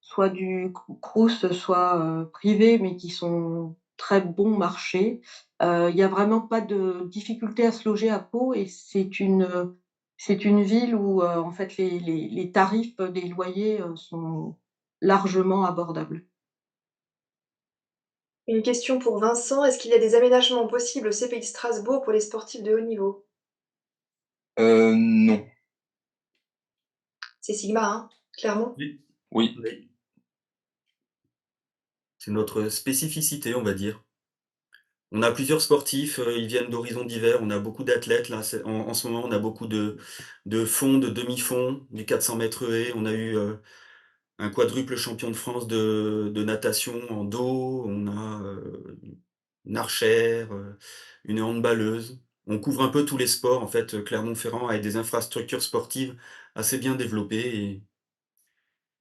soit du Crous, soit, privées, mais qui sont très bon marché. Il y a vraiment pas de difficulté à se loger à Pau et c'est une ville où, en fait, les tarifs des loyers, sont largement abordables. Une question pour Vincent. Est-ce qu'il y a des aménagements possibles au CPI de Strasbourg pour les sportifs de haut niveau? Non. C'est Sigma, hein, clairement? Oui. Oui. Oui. C'est notre spécificité, on va dire. On a plusieurs sportifs, ils viennent d'horizons divers, on a beaucoup d'athlètes là, en ce moment, on a beaucoup de fonds, de demi-fonds, du 400 mètres haies. On a eu, un quadruple champion de France de natation en dos, on a, une archère, une handballeuse. On couvre un peu tous les sports en fait, Clermont-Ferrand a des infrastructures sportives assez bien développées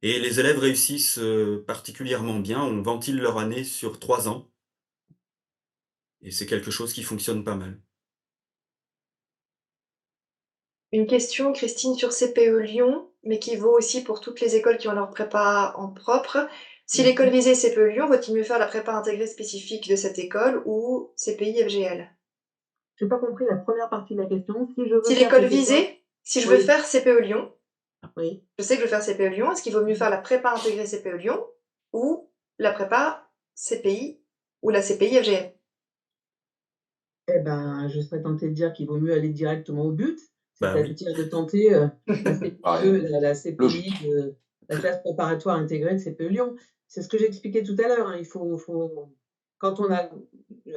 et les élèves réussissent, particulièrement bien. On ventile leur année sur 3 ans et c'est quelque chose qui fonctionne pas mal. Une question, Christine, sur CPE Lyon, mais qui vaut aussi pour toutes les écoles qui ont leur prépa en propre. Si l'école visée est CPE Lyon, vaut-il mieux faire la prépa intégrée spécifique de cette école ou CPI FGL? J'ai pas compris la première partie de la question. Si je veux Si faire l'école cette école, visée, si je veux oui, faire CPE Lyon, oui. je sais que je veux faire CPE Lyon, est-ce qu'il vaut mieux faire la prépa intégrée CPE Lyon ou la prépa CPI ou la CPI FGL? Eh ben, je serais tentée de dire qu'il vaut mieux aller directement au but, Bah oui. c'est-à-dire de tenter, la Pareil. CPE, la Logique. CPI de la classe préparatoire intégrée de CPE Lyon. C'est ce que j'expliquais tout à l'heure, hein, il faut quand on a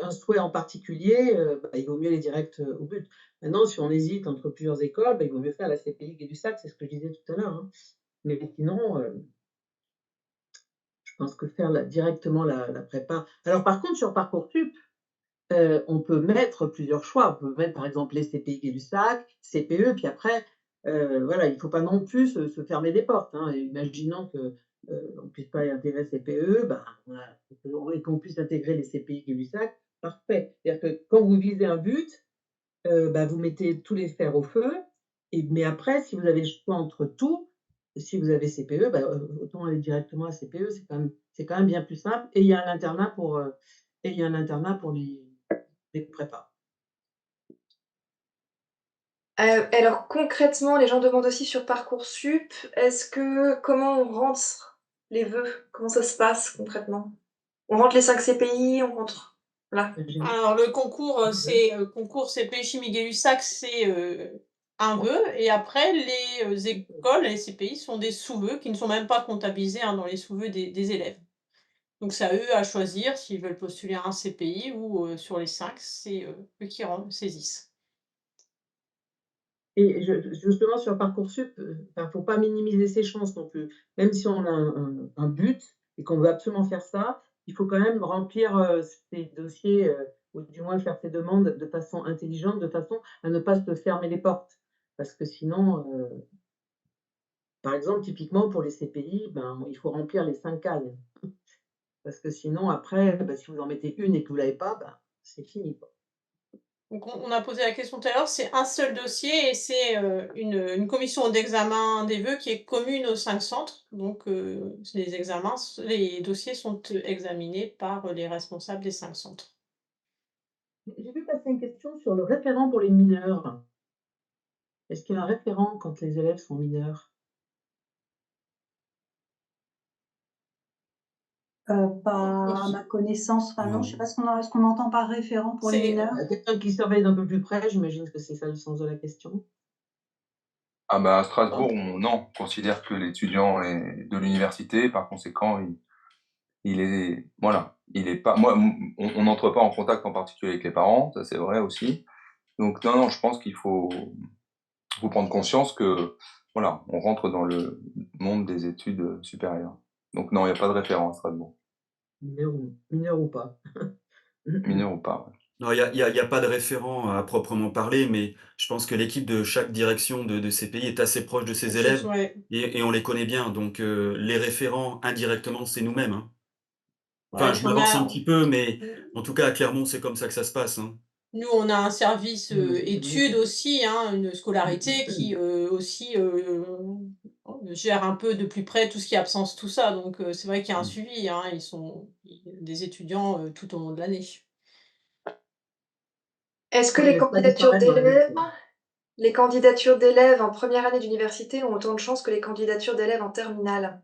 un souhait en particulier, bah, il vaut mieux aller direct, au but. Maintenant, si on hésite entre plusieurs écoles, bah, il vaut mieux faire la CPI Gay-Lussac, c'est ce que je disais tout à l'heure, hein. Mais sinon, je pense que faire directement la prépa alors par contre sur Parcoursup, on peut mettre plusieurs choix. On peut mettre par exemple les CPI Gay-Lussac, CPE, puis après, voilà, il ne faut pas non plus se fermer des portes, hein. Imaginons que, on ne puisse pas intégrer CPE, ben, voilà, et qu'on puisse intégrer les CPI Gay-Lussac, parfait. C'est-à-dire que quand vous visez un but, bah, vous mettez tous les fers au feu mais après si vous avez le choix entre tout, si vous avez CPE, bah, autant aller directement à CPE, c'est quand même bien plus simple et il y a un internat pour les prépas. Alors concrètement, les gens demandent aussi sur Parcoursup, comment on rentre les vœux? Comment ça se passe concrètement? On rentre les 5 CPI, on rentre voilà. Alors le concours, c'est, concours CP Chimie Gay-Lussac, c'est, un vœu et après les, écoles, les CPI sont des sous-vœux qui ne sont même pas comptabilisés, hein, dans les sous-vœux des élèves. Donc c'est à eux à choisir s'ils veulent postuler à un CPI ou, sur les 5, c'est, eux qui saisissent. Et justement sur Parcoursup, faut pas minimiser ses chances non plus. Même si on a un but et qu'on veut absolument faire ça, il faut quand même remplir, ses dossiers, ou du moins faire ses demandes de façon intelligente, de façon à ne pas se fermer les portes. Parce que sinon, par exemple, typiquement pour les CPI, ben, il faut remplir les 5 cases. Parce que sinon après, bah, si vous en mettez une et que vous l'avez pas, ben, c'est fini, quoi. Donc on a posé la question tout à l'heure, c'est un seul dossier et c'est, une commission d'examen des vœux qui est commune aux 5 centres. Donc, les dossiers sont, examinés par, les responsables des 5 centres. J'ai vu passer une question sur le référent pour les mineurs. Est-ce qu'il y a un référent quand les élèves sont mineurs? Pas à ma connaissance. Enfin, non, je sais pas ce qu'on entend par référent pour les mineurs. Quelqu'un qui surveille d'un peu plus près, j'imagine que c'est ça le sens de la question. Ah bah, à Strasbourg, on considère que l'étudiant est de l'université, par conséquent, il est pas. Moi, on n'entre pas en contact en particulier avec les parents, ça c'est vrai aussi. Donc non, je pense qu'il faut prendre conscience que voilà, on rentre dans le monde des études supérieures. Donc non, il n'y a pas de référent à Strasbourg. Mineur ou pas. Mineur ou pas, ouais. Non, il y a pas de référent à proprement parler, mais je pense que l'équipe de chaque direction de ces pays est assez proche de ses élèves Ouais. et on les connaît bien. Donc, les référents, indirectement, c'est nous-mêmes, hein. Enfin, Ouais, je on m'avance un a petit peu, mais en tout cas, à Clermont, c'est comme ça que ça se passe, hein. nous, on a un service, études aussi, hein, une scolarité Mmh. qui, aussi, gère un peu de plus près tout ce qui est absence, tout ça. Donc, c'est vrai qu'il y a un suivi, hein. Ils sont des étudiants, tout au long de l'année. Est-ce que On les les laisse pas candidatures disparaître dans la d'élèves nature. les candidatures d'élèves en première année d'université ont autant de chances que les candidatures d'élèves en terminale?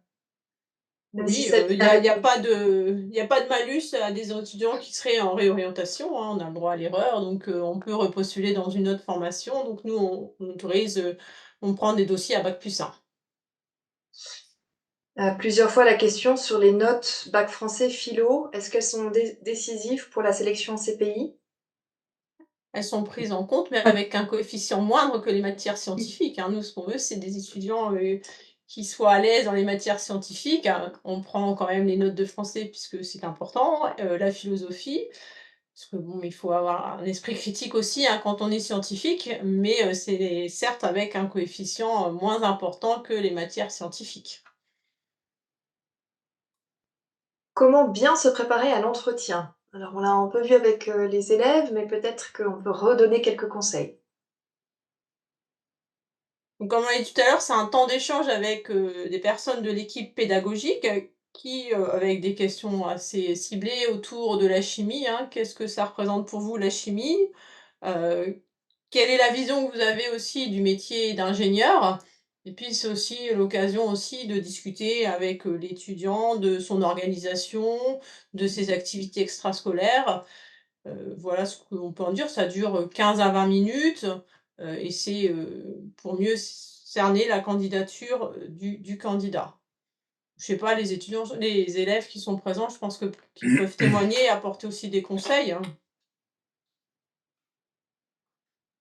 Même si Oui, celle il qui y a a répondu. pas de malus à des étudiants qui seraient en réorientation, hein. On a le droit à l'erreur, donc, on peut repostuler dans une autre formation. Donc nous, on autorise, on prend des dossiers à bac+1. Plusieurs fois la question sur les notes bac français philo, est-ce qu'elles sont décisives pour la sélection en CPI? Elles sont prises en compte, mais avec un coefficient moindre que les matières scientifiques, hein. Nous, ce qu'on veut, c'est des étudiants, qui soient à l'aise dans les matières scientifiques. On prend quand même les notes de français puisque c'est important, la philosophie, parce que bon, il faut avoir un esprit critique aussi, hein, quand on est scientifique, mais c'est certes avec un coefficient, moins important que les matières scientifiques. Comment bien se préparer à l'entretien? Alors on l'a un peu vu avec, les élèves, mais peut-être qu'on peut redonner quelques conseils. Donc, comme on l'a dit tout à l'heure, c'est un temps d'échange avec, des personnes de l'équipe pédagogique, qui, avec des questions assez ciblées autour de la chimie, hein. Qu'est-ce que ça représente pour vous la chimie? Heu, Quelle est la vision que vous avez aussi du métier d'ingénieur? Et puis c'est aussi l'occasion aussi de discuter avec, l'étudiant de son organisation, de ses activités extrascolaires. Voilà ce qu'on peut en dire. Ça dure, 15 à 20 minutes, et c'est, pour mieux cerner la candidature, du candidat. Je sais pas, les élèves qui sont présents, je pense qu'ils peuvent témoigner et apporter aussi des conseils, hein.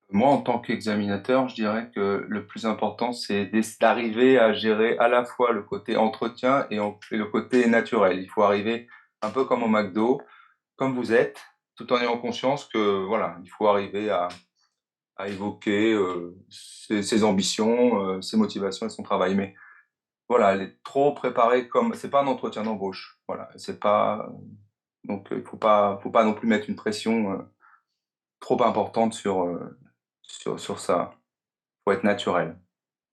Moi, en tant qu'examinateur, je dirais que le plus important, c'est d'arriver à gérer à la fois le côté entretien et le côté naturel. Il faut arriver un peu comme au McDo, comme vous êtes, tout en ayant conscience que voilà, il faut arriver à évoquer ses ambitions, ses motivations et son travail. Mais voilà, elle est trop préparée comme c'est pas un entretien d'embauche. Voilà, c'est pas donc faut pas non plus mettre une pression trop importante sur ça. Faut être naturel.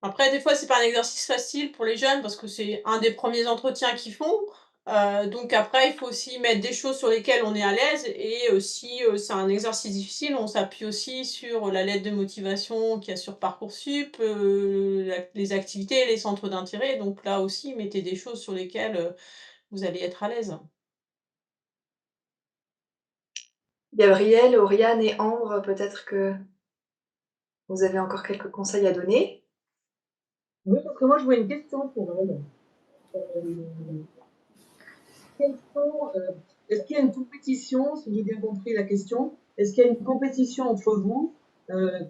Après, des fois, c'est pas un exercice facile pour les jeunes parce que c'est un des premiers entretiens qu'ils font. Donc après, il faut aussi mettre des choses sur lesquelles on est à l'aise et si, c'est un exercice difficile, on s'appuie aussi sur la lettre de motivation qu'il y a sur Parcoursup, les activités, les centres d'intérêt. Donc là aussi, mettez des choses sur lesquelles, vous allez être à l'aise. Gabriel, Oriane et Ambre, peut-être que vous avez encore quelques conseils à donner? Oui, parce que moi, je vois une question pour elle. Hem, est-ce qu'il y a une compétition, si j'ai bien compris la question, est-ce qu'il y a une compétition entre vous,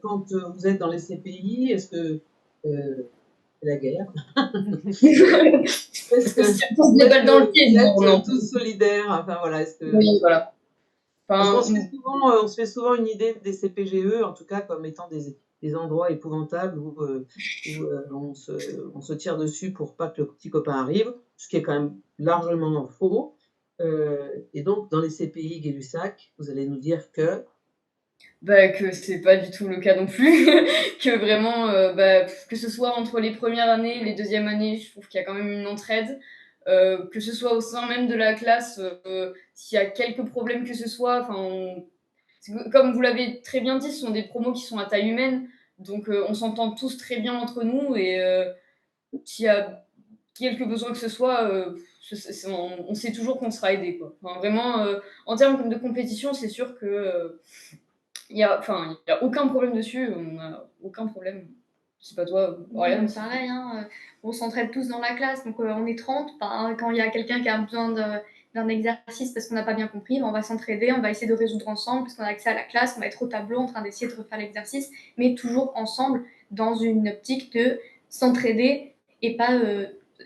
quand, vous êtes dans les CPI? Est-ce que, c'est la guerre? Est-ce que On se tire tous vous des êtes, balles dans le pied, non, non. tous solidaires? Enfin voilà, est-ce que Oui, voilà. parce qu'on Enfin, se fait souvent, on se fait souvent une idée des CPGE, en tout cas, comme étant des endroits épouvantables où on se tire dessus pour pas que le petit copain arrive, ce qui est quand même largement faux. Et donc dans les CPI Gay-Lussac, vous allez nous dire que bah, que c'est pas du tout le cas non plus, que vraiment, que ce soit entre les premières années et les deuxièmes années, je trouve qu'il y a quand même une entraide. Que ce soit au sein même de la classe, s'il y a quelques problèmes que ce soit, comme vous l'avez très bien dit, ce sont des promos qui sont à taille humaine, donc on s'entend tous très bien entre nous et s'il y a quelques besoins que ce soit, on sait toujours qu'on sera aidé, quoi. Enfin, vraiment, en termes de compétition, c'est sûr que il y a aucun problème dessus. On n'a aucun problème. Je sais pas toi, Oriane. Pareil, hein, on s'entraide tous dans la classe, donc on est 30. Quand il y a quelqu'un qui a besoin d'un exercice parce qu'on n'a pas bien compris, on va s'entraider, on va essayer de résoudre ensemble parce qu'on a accès à la classe, on va être au tableau en train d'essayer de refaire l'exercice, mais toujours ensemble dans une optique de s'entraider et pas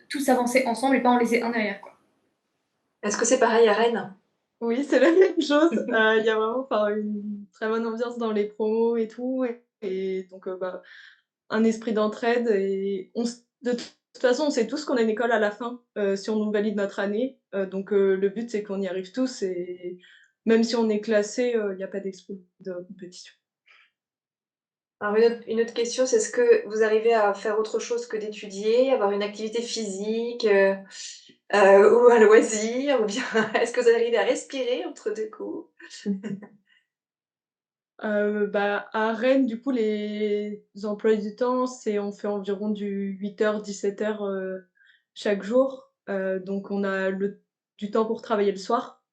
tous avancer ensemble et pas en laisser un derrière, quoi. Est-ce que c'est pareil à Rennes? Oui, c'est la même chose. Il y a vraiment une très bonne ambiance dans les promos et tout. Et donc, un esprit d'entraide. Et de toute façon, on sait tous qu'on a une école à la fin si on nous valide notre année. Donc, le but, c'est qu'on y arrive tous. Et même si on est classé, il n'y a pas d'esprit de compétition. Alors, une autre question, c'est est-ce que vous arrivez à faire autre chose que d'étudier, avoir une activité physique ou un loisir, ou bien est-ce que vous arrivez à respirer entre deux cours? À Rennes, du coup, les emplois du temps, on fait environ du 8h, 17h chaque jour. Donc, on a du temps pour travailler le soir.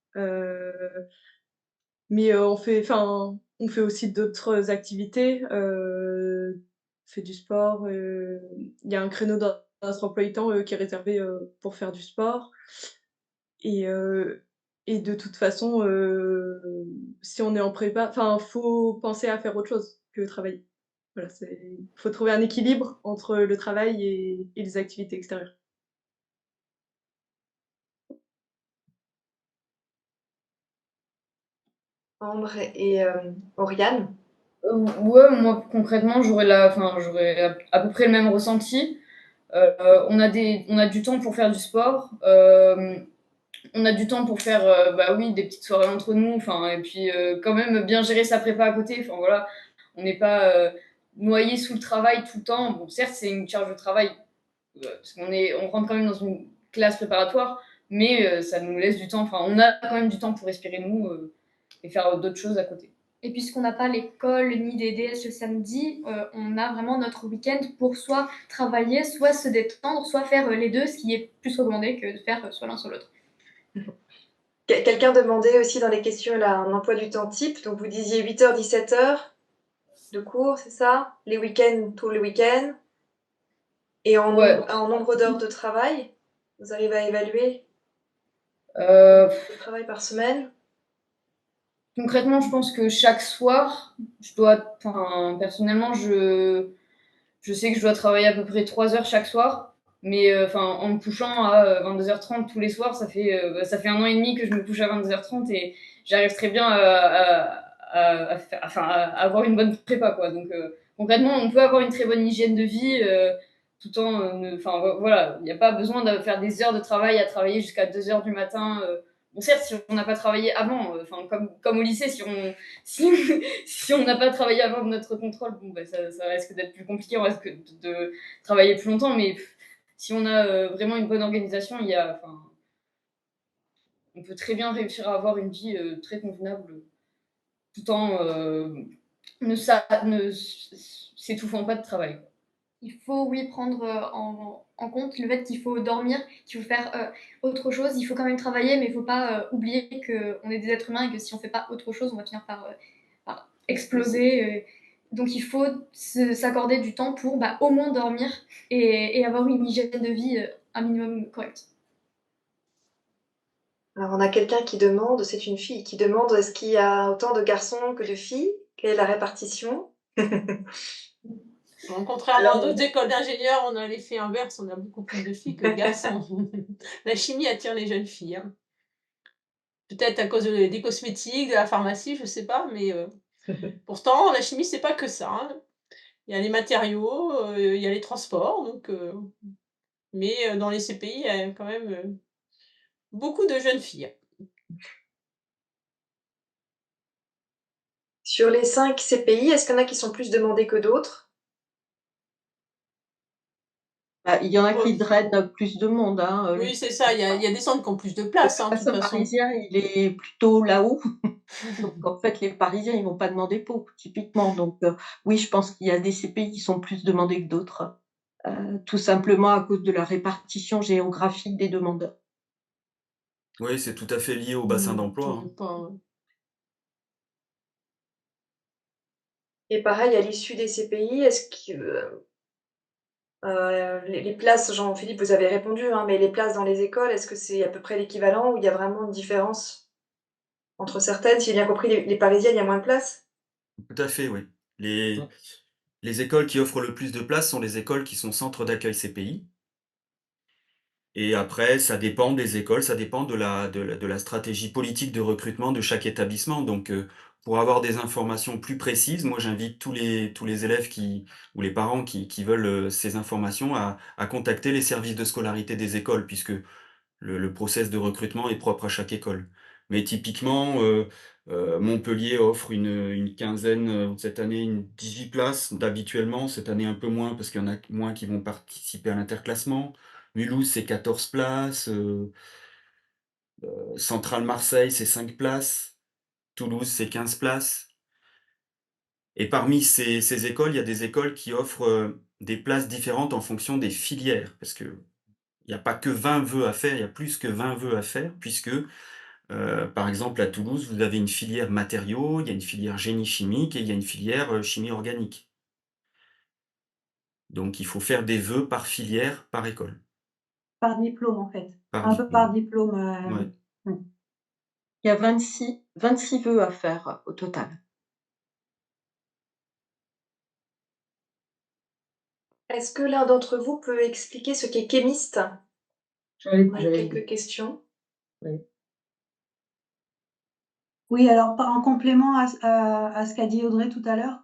Mais on fait aussi d'autres activités. On fait du sport. Il y a un créneau dans notre emploi du temps qui est réservé pour faire du sport. Et de toute façon, si on est en prépa, faut penser à faire autre chose que travailler. Voilà, faut trouver un équilibre entre le travail et les activités extérieures. Ambre et Oriane? Ouais, moi concrètement, j'aurais à peu près le même ressenti. On a du temps pour faire du sport. On a du temps pour faire oui, des petites soirées entre nous, et puis quand même bien gérer sa prépa à côté. Enfin voilà, on n'est pas noyé sous le travail tout le temps. Bon, certes, c'est une charge de travail parce on rentre quand même dans une classe préparatoire, mais ça nous laisse du temps. Enfin, on a quand même du temps pour respirer nous et faire d'autres choses à côté. Et puisqu'on n'a pas l'école ni des DS le samedi, on a vraiment notre week-end pour soit travailler, soit se détendre, soit faire les deux, ce qui est plus recommandé que de faire soit l'un soit l'autre. Quelqu'un demandait aussi dans les questions là, un emploi du temps type. Donc vous disiez 8h, 17h de cours, c'est ça? Les week-ends, tous les week-ends. Et en nombre d'heures de travail, vous arrivez à évaluer le travail par semaine? Concrètement, je pense que chaque soir, personnellement, je sais que je dois travailler à peu près 3 heures chaque soir. Mais en me couchant à 22h30 tous les soirs, ça fait 1 an et demi que je me couche à 22h30 et j'arrive très bien à avoir une bonne prépa, quoi. Donc concrètement, on peut avoir une très bonne hygiène de vie tout en voilà, il n'y a pas besoin de faire des heures de travail à travailler jusqu'à 2h du matin. Bon, certes, si on n'a pas travaillé avant, comme au lycée, si on n'a pas travaillé avant notre contrôle, bon, ça risque d'être plus compliqué, on risque de travailler plus longtemps, mais si on a vraiment une bonne organisation, on peut très bien réussir à avoir une vie très convenable, tout en ne s'étouffant pas de travail. Il faut, oui, prendre en compte le fait qu'il faut dormir, qu'il faut faire autre chose. Il faut quand même travailler, mais il ne faut pas oublier qu'on est des êtres humains et que si on ne fait pas autre chose, on va finir par exploser. Donc il faut s'accorder du temps pour au moins dormir et avoir une hygiène de vie un minimum correcte. Alors on a quelqu'un qui demande, c'est une fille qui demande est-ce qu'il y a autant de garçons que de filles? Quelle est la répartition? Contrairement à d'autres écoles d'ingénieurs, on a l'effet inverse, on a beaucoup plus de filles que de garçons. La chimie attire les jeunes filles. Hein. Peut-être à cause des cosmétiques, de la pharmacie, je ne sais pas, mais pourtant, la chimie, c'est pas que ça. Hein. Il y a les matériaux, il y a les transports, mais dans les CPI, il y a quand même beaucoup de jeunes filles. Sur les 5 CPI, est-ce qu'il y en a qui sont plus demandés que d'autres? Il y en a qui drainent plus de monde. Hein. Oui, c'est ça. Il y a des centres qui ont plus de place. Le bassin parisien, il est plutôt là-haut. Donc, en fait, les Parisiens, ils ne vont pas demander pour, typiquement. Donc, oui, je pense qu'il y a des CPI qui sont plus demandés que d'autres. Tout simplement à cause de la répartition géographique des demandeurs. Oui, c'est tout à fait lié au bassin d'emploi, hein. Pas Et pareil, à l'issue des CPI, est-ce que, les places, Jean-Philippe, vous avez répondu, hein, mais les places dans les écoles, est-ce que c'est à peu près l'équivalent ou il y a vraiment une différence entre certaines? Si j'ai bien compris, les parisiennes, il y a moins de places? Tout à fait, oui. Les Ouais. les écoles qui offrent le plus de places sont les écoles qui sont centres d'accueil CPI. Et après, ça dépend des écoles, ça dépend de la stratégie politique de recrutement de chaque établissement. Donc, pour avoir des informations plus précises, moi, j'invite tous les élèves ou les parents qui veulent, ces informations à contacter les services de scolarité des écoles, puisque le process de recrutement est propre à chaque école. Mais typiquement, Montpellier offre une quinzaine, cette année, 18 places d'habituellement. Cette année, un peu moins parce qu'il y en a moins qui vont participer à l'interclassement. Mulhouse, c'est 14 places, Centrale Marseille, c'est 5 places. Toulouse, c'est 15 places. Et parmi ces écoles, il y a des écoles qui offrent, des places différentes en fonction des filières. Parce qu'il y a pas que 20 vœux à faire, il y a plus que 20 vœux à faire puisque, par exemple, à Toulouse, vous avez une filière matériaux, il y a une filière génie chimique et il y a une filière, chimie organique. Donc il faut faire des vœux par filière, par école, Par diplôme, en fait. par Un peu par diplôme. diplôme, Ouais. mmh. Il y a 26 vœux à faire au total. Est-ce que l'un d'entre vous peut expliquer ce qu'est kémiste? J'avais On a eu j'avais quelques questions. oui. Oui, alors en complément à ce qu'a dit Audrey tout à l'heure,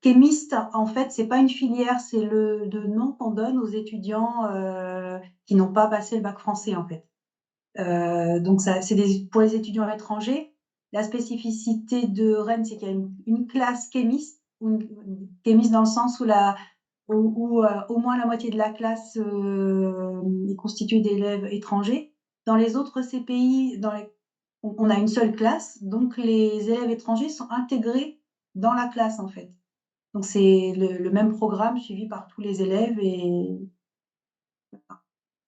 kémiste, en fait, c'est pas une filière, c'est le nom qu'on donne aux étudiants, qui n'ont pas passé le bac français, en fait. Donc ça, c'est pour les étudiants étrangers. La spécificité de Rennes, c'est qu'il y a une classe kémiste, kémiste dans le sens où au moins la moitié de la classe est constituée d'élèves étrangers. Dans les autres CPI, on a une seule classe, donc les élèves étrangers sont intégrés dans la classe, en fait. Donc c'est le même programme suivi par tous les élèves. Et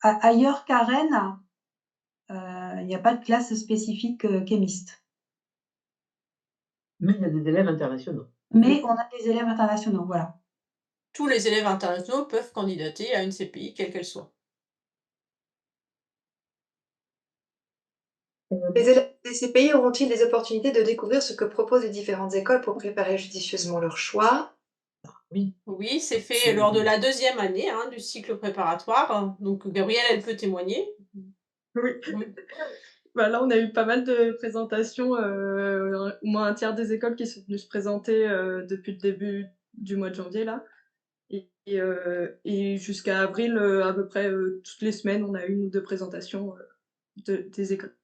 ailleurs qu'à Rennes, il n'y a pas de classe spécifique kémiste. Mais il y a des élèves internationaux. Mais on a des élèves internationaux, voilà. tous les élèves internationaux peuvent candidater à une CPI, quelle qu'elle soit. Les élèves des CPI auront-ils des opportunités de découvrir ce que proposent les différentes écoles pour préparer judicieusement leur choix? Oui. Oui, c'est fait lors de la 2e année, hein, du cycle préparatoire. Donc Gabrielle, elle peut témoigner. Oui. Oui. Bah, là, on a eu pas mal de présentations, au moins un tiers des écoles qui sont venues se présenter, depuis le début du mois de janvier là et jusqu'à avril, à peu près, toutes les semaines, on a 1 ou 2 présentations, des écoles.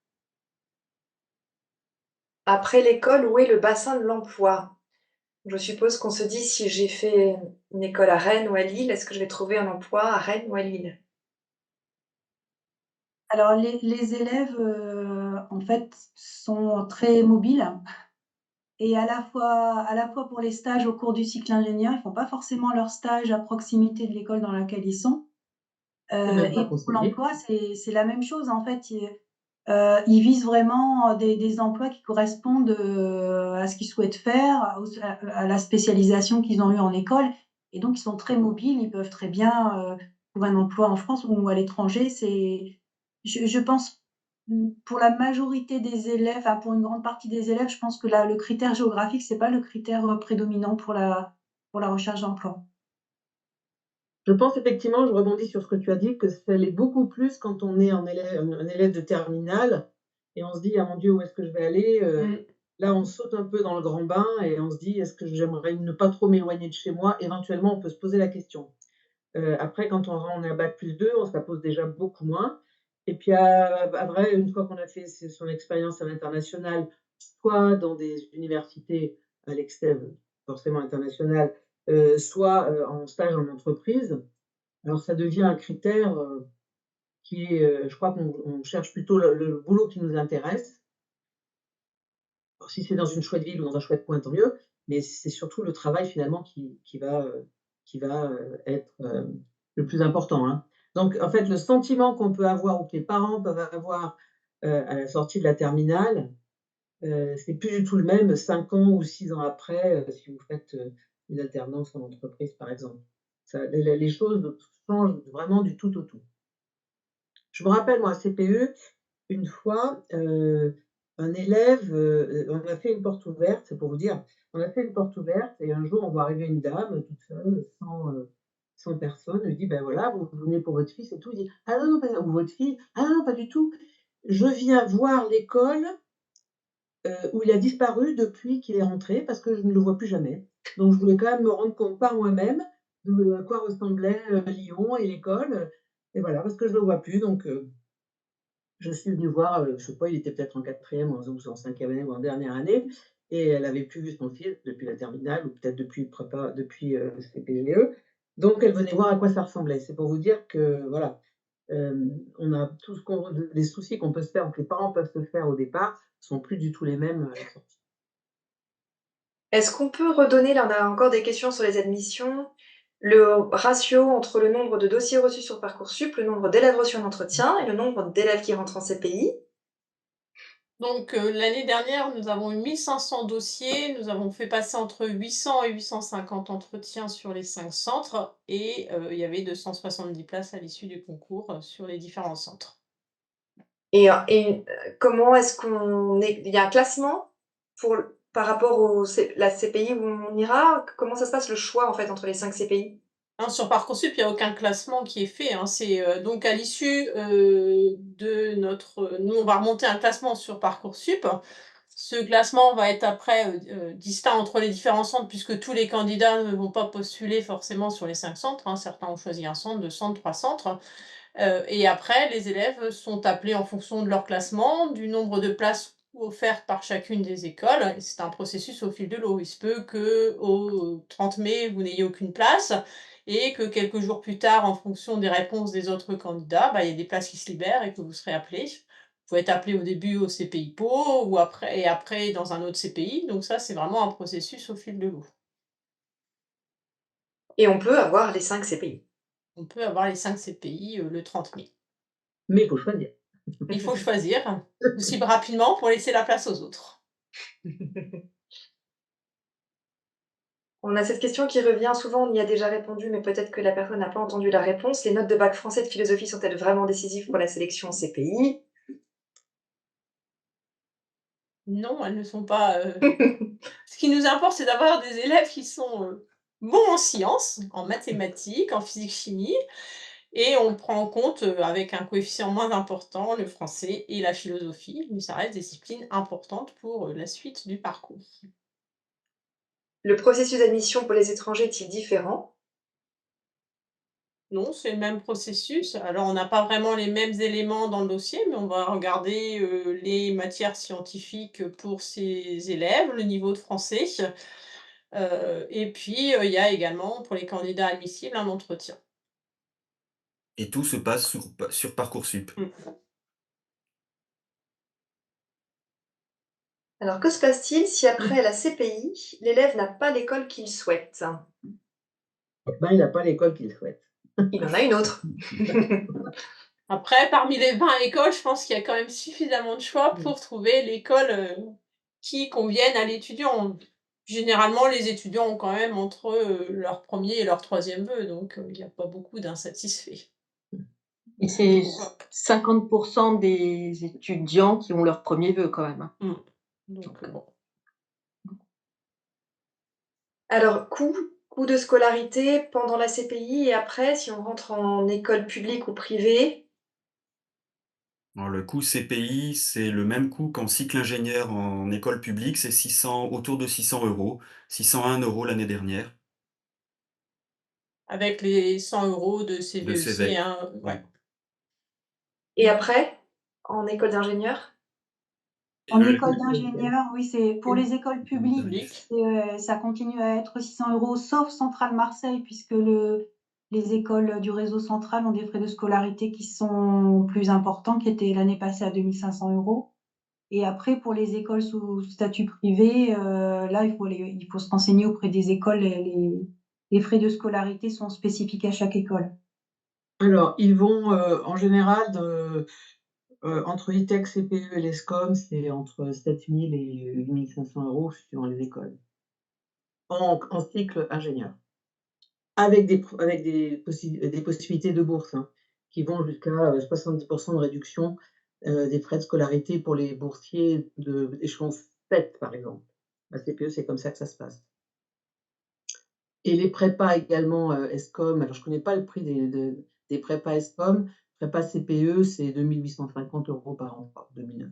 Après l'école, où est le bassin de l'emploi? Je suppose qu'on se dit si j'ai fait une école à Rennes ou à Lille, est-ce que je vais trouver un emploi à Rennes ou à Lille? Alors les élèves, en fait, sont très mobiles et à la fois pour les stages au cours du cycle ingénieur, ils font pas forcément leur stage à proximité de l'école dans laquelle ils sont. C'est même pas Et pour conseillé. l'emploi, c'est la même chose, en fait. Ils visent vraiment des emplois qui correspondent, à ce qu'ils souhaitent faire, à la spécialisation qu'ils ont eue en école, et donc ils sont très mobiles. Ils peuvent très bien, trouver un emploi en France ou à l'étranger. Je pense, pour la majorité des élèves, enfin pour une grande partie des élèves, je pense que le critère géographique, c'est pas le critère, prédominant pour la recherche d'emploi. Je pense effectivement, je rebondis sur ce que tu as dit, que ça l'est beaucoup plus quand on est un élève de terminale et on se dit: «Ah mon Dieu, où est-ce que je vais aller?» Là, on saute un peu dans le grand bain et on se dit: «Est-ce que j'aimerais ne pas trop m'éloigner de chez moi?» Éventuellement, on peut se poser la question. Après, quand on est à bac+2, on se la pose déjà beaucoup moins. Et puis, après, une fois qu'on a fait son expérience à l'international, soit dans des universités à forcément internationales, soit, en stage en entreprise, alors ça devient un critère, qui est, je crois qu'on cherche plutôt le boulot qui nous intéresse. Alors si c'est dans une chouette ville ou dans un chouette coin, tant mieux, mais c'est surtout le travail finalement qui va être, le plus important, hein. Donc, en fait, le sentiment qu'on peut avoir ou que les parents peuvent avoir à la sortie de la terminale, c'est plus du tout le même 5 ans ou 6 ans après, si vous faites une alternance en entreprise, par exemple. Les choses changent vraiment du tout au tout. Je me rappelle, moi, à CPE, une fois, un élève, on a fait une porte ouverte, c'est pour vous dire, on a fait une porte ouverte et un jour, on voit arriver une dame toute seule, sans personne. Elle lui dit: «Ben voilà, vous venez pour votre fils et tout». Il dit: «Ah non, non, pas ou votre fille? Ah non, pas du tout. Je viens voir l'école, où il a disparu depuis qu'il est rentré parce que je ne le vois plus jamais. Donc je voulais quand même me rendre compte par moi-même de à quoi ressemblait, Lyon et l'école, et voilà, parce que je ne le vois plus donc je suis venue voir, je sais pas, il était peut-être en 4e ou en 5e année ou en dernière année et elle avait plus vu son fils depuis la terminale ou peut-être depuis le prépa depuis, CPGE. Donc elle venait voir à quoi ça ressemblait. C'est pour vous dire que voilà, on a tout ce qu'on les soucis qu'on peut se faire ou que les parents peuvent se faire au départ sont plus du tout les mêmes à la sortie. Est-ce qu'on peut redonner, là on a encore des questions sur les admissions, le ratio entre le nombre de dossiers reçus sur Parcoursup, le nombre d'élèves reçus en entretien et le nombre d'élèves qui rentrent en CPI? Donc, l'année dernière, nous avons eu 1500 dossiers. Nous avons fait passer entre 800 et 850 entretiens sur les 5 centres et il y avait 270 places à l'issue du concours, sur les différents centres. Et comment est-ce qu'on est il y a un classement pour par rapport la CPI où on ira? Comment ça se passe le choix en fait entre les 5 CPI? Non, sur Parcoursup, il y a aucun classement qui est fait, hein. C'est, donc à l'issue, de notre, nous, on va remonter un classement sur Parcoursup. Ce classement va être après, distinct entre les différents centres puisque tous les candidats ne vont pas postuler forcément sur les 5 centres, hein. Certains ont choisi 1 centre, 2 centres, 3 centres. Et après, les élèves sont appelés en fonction de leur classement, du nombre de places offertes par chacune des écoles et c'est un processus au fil de l'eau. Il se peut qu'au 30 mai, vous n'ayez aucune place et que quelques jours plus tard, en fonction des réponses des autres candidats, bah, il y ait des places qui se libèrent et que vous serez appelés. Vous pouvez être appelé au début au CPI Po ou après dans un autre CPI, donc ça, c'est vraiment un processus au fil de l'eau. Et on peut avoir les 5 CPI? On peut avoir les 5 CPI, le 30 mai. Mais il faut choisir. Il faut choisir possible rapidement pour laisser la place aux autres. On a cette question qui revient souvent, on y a déjà répondu, mais peut-être que la personne n'a pas entendu la réponse. Les notes de bac français de philosophie sont-elles vraiment décisives pour la sélection en CPI? Non, elles ne sont pas, ce qui nous importe, c'est d'avoir des élèves qui sont, bons en sciences, en mathématiques, en physique-chimie et on prend en compte, avec un coefficient moins important, le français et la philosophie, mais ça reste des disciplines importantes pour, la suite du parcours. Le processus d'admission pour les étrangers est-il différent? Non, c'est le même processus. Alors, on n'a pas vraiment les mêmes éléments dans le dossier, mais on va regarder, les matières scientifiques pour ces élèves, le niveau de français, et puis, il y a également pour les candidats admissibles un entretien. Et tout se passe sur Parcoursup. Mmh. Alors que se passe-t-il si après la CPI, l'élève n'a pas l'école qu'il souhaite? Ben, il n'a pas l'école qu'il souhaite. Il en a une autre. Après, parmi les 20 écoles, je pense qu'il y a quand même suffisamment de choix pour trouver l'école, qui convienne à l'étudiant. Généralement, les étudiants ont quand même entre, leur 1er et leur 3e vœu, donc il y a pas beaucoup d'insatisfaits. Et c'est 50 des étudiants qui ont leur 1er vœu quand même, hein. Mmh. Donc bon. Alors coût de scolarité pendant la CPI et après, si on rentre en école publique ou privée? Alors le coût CPI, c'est le même coût qu'en cycle ingénieur en école publique, c'est 600 autour de 600 €, 601 € l'année dernière. Avec les 100 € de De CVEC, CEVEC, hein, ouais. Et après, en école d'ingénieur? En école d'ingénieur, oui, c'est pour les écoles publiques, Public. ça continue à être 600 €, sauf Centrale Marseille, puisque les écoles du réseau central ont des frais de scolarité qui sont plus importants, qui étaient l'année passée à 2 500 €. Et après, pour les écoles sous statut privé, là, il faut se renseigner auprès des écoles. Les frais de scolarité sont spécifiques à chaque école. Alors, ils vont, en général entre l'ITEC, CPE et l'ESCOM, c'est entre 7 000 et 8 500 € suivant les écoles, en cycle ingénieur. Avec des possibilités de bourse, hein, qui vont jusqu'à 70 de réduction des frais de scolarité pour les boursiers d'échelon 7, par exemple. La CPE, c'est comme ça que ça se passe. Et les prépas également ESCOM, alors je ne connais pas le prix des prépas ESCOM, prépa CPE, c'est 2 850 € par an, 2009.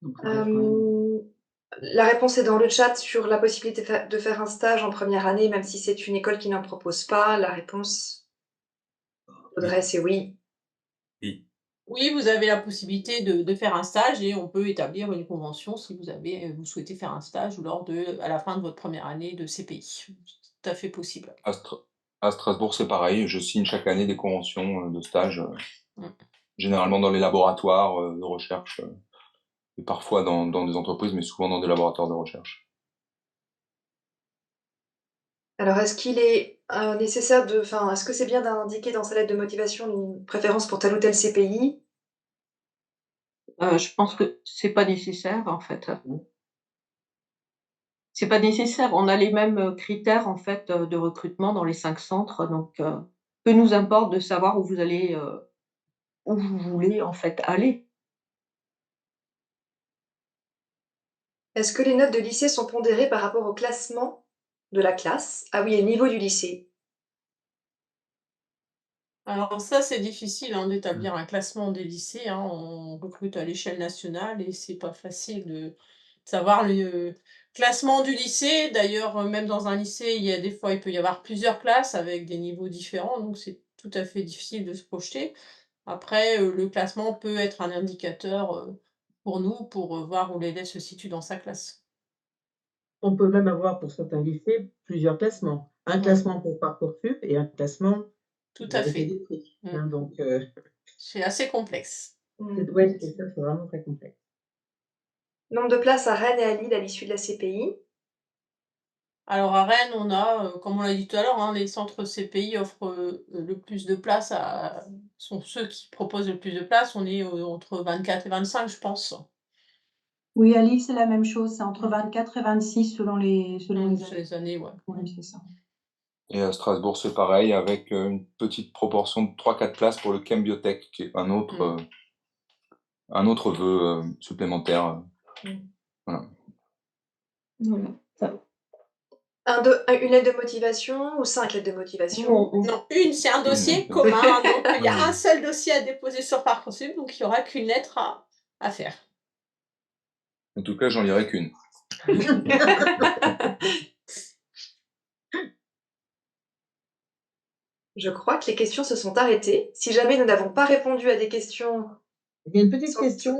Donc ça reste quand même. La réponse est dans le chat sur la possibilité de faire un stage en première année, même si c'est une école qui n'en propose pas. La réponse, Audrey, c'est oui. Oui. Oui, vous avez la possibilité de faire un stage et on peut établir une convention si vous souhaitez faire un stage à la fin de votre première année de CPI. C'est tout à fait possible. À Strasbourg, c'est pareil. Je signe chaque année des conventions de stage, Mmh. généralement dans les laboratoires de recherche, et parfois dans des entreprises, mais souvent dans des laboratoires de recherche. Alors, est-ce qu'il est nécessaire est-ce que c'est bien d'indiquer dans sa lettre de motivation une préférence pour tel ou tel CPI? Je pense que c'est pas nécessaire, en fait. C'est pas nécessaire. On a les mêmes critères, en fait, de recrutement dans les 5 centres, donc peu nous importe de savoir où vous allez, où vous voulez, en fait, aller. Est-ce que les notes de lycée sont pondérées par rapport au classement de la classe? Ah oui, et le niveau du lycée. Alors ça, c'est difficile, hein, d'établir un classement des lycées, hein. On recrute à l'échelle nationale et c'est pas facile de savoir le classement du lycée. D'ailleurs, même dans un lycée, il peut y avoir plusieurs classes avec des niveaux différents, donc c'est tout à fait difficile de se projeter. Après, le classement peut être un indicateur, pour nous, pour, voir où l'élève se situe dans sa classe. On peut même avoir pour certains lycées plusieurs classements. Un classement pour Parcoursup et un classement Tout de à la fait. méthodétrie, Mmh. hein, donc C'est assez complexe. ouais, c'est ça, c'est vraiment très complexe. Nombre de places à Rennes et à Lille à l'issue de la CPI? Alors à Rennes, on a, comme on l'a dit tout à l'heure, hein, les centres CPI offrent, le plus de places sont ceux qui proposent le plus de places. On est, entre 24 et 25, je pense. Oui, à Lille, c'est la même chose, c'est entre 24 et 26 selon les années, ouais. Oui, c'est ça. Et à Strasbourg, c'est pareil, avec une petite proportion de 3-4 places pour le Chem Biotech, qui est un autre vœu supplémentaire. Voilà. Voilà, ça. Une lettre de motivation ou 5 lettres de motivation? Non, c'est un dossier Une. commun, donc il y a Oui. un seul dossier à déposer sur Parcoursup, donc il y aura qu'une lettre à faire. En tout cas, j'en lirai qu'une. Je crois que les questions se sont arrêtées. Si jamais nous n'avons pas répondu à des questions. Il y a une petite question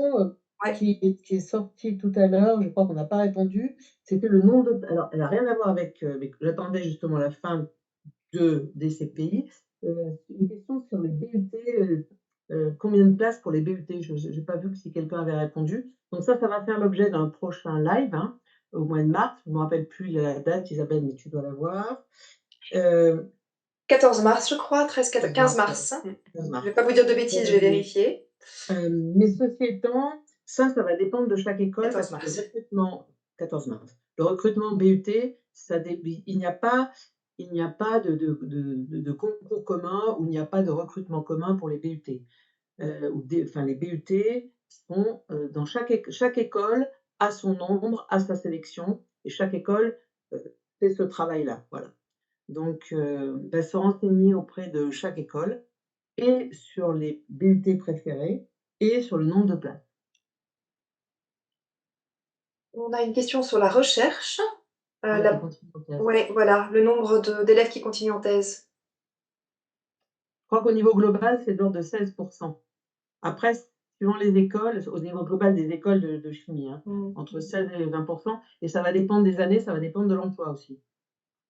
qui est sortie tout à l'heure, je crois qu'on n'a pas répondu. C'était le nombre de. Alors, elle n'a rien à voir avec. J'attendais justement la fin des CPI. Une question sur les BUT. Combien de places pour les BUT? Je n'ai pas vu si quelqu'un avait répondu. Donc ça va faire l'objet d'un prochain live, hein, au mois de mars. Je ne me rappelle plus la date, Isabelle, mais tu dois la voir. 14 mars, je crois, 15 mars. 15 mars. Je ne vais pas vous dire de bêtises, je vais vérifier. Mais ceci étant, ça va dépendre de chaque école. 14 parce que mars. le recrutement, 14 mars. Le recrutement BUT, il n'y a pas de concours commun ou il n'y a pas de recrutement commun pour les BUT. Les BUT sont dans chaque école a son nombre, a sa sélection, et chaque école fait ce travail-là. Voilà. Donc, se renseigner auprès de chaque école et sur les BUT préférés et sur le nombre de places. On a une question sur la recherche. Je Oui, voilà, le nombre d'élèves qui continuent en thèse. crois qu'au niveau global, c'est de l'ordre de 16%. Après, suivant les écoles, au niveau global des écoles de chimie, hein, entre 16 et 20%, et ça va dépendre des années, ça va dépendre de l'emploi aussi.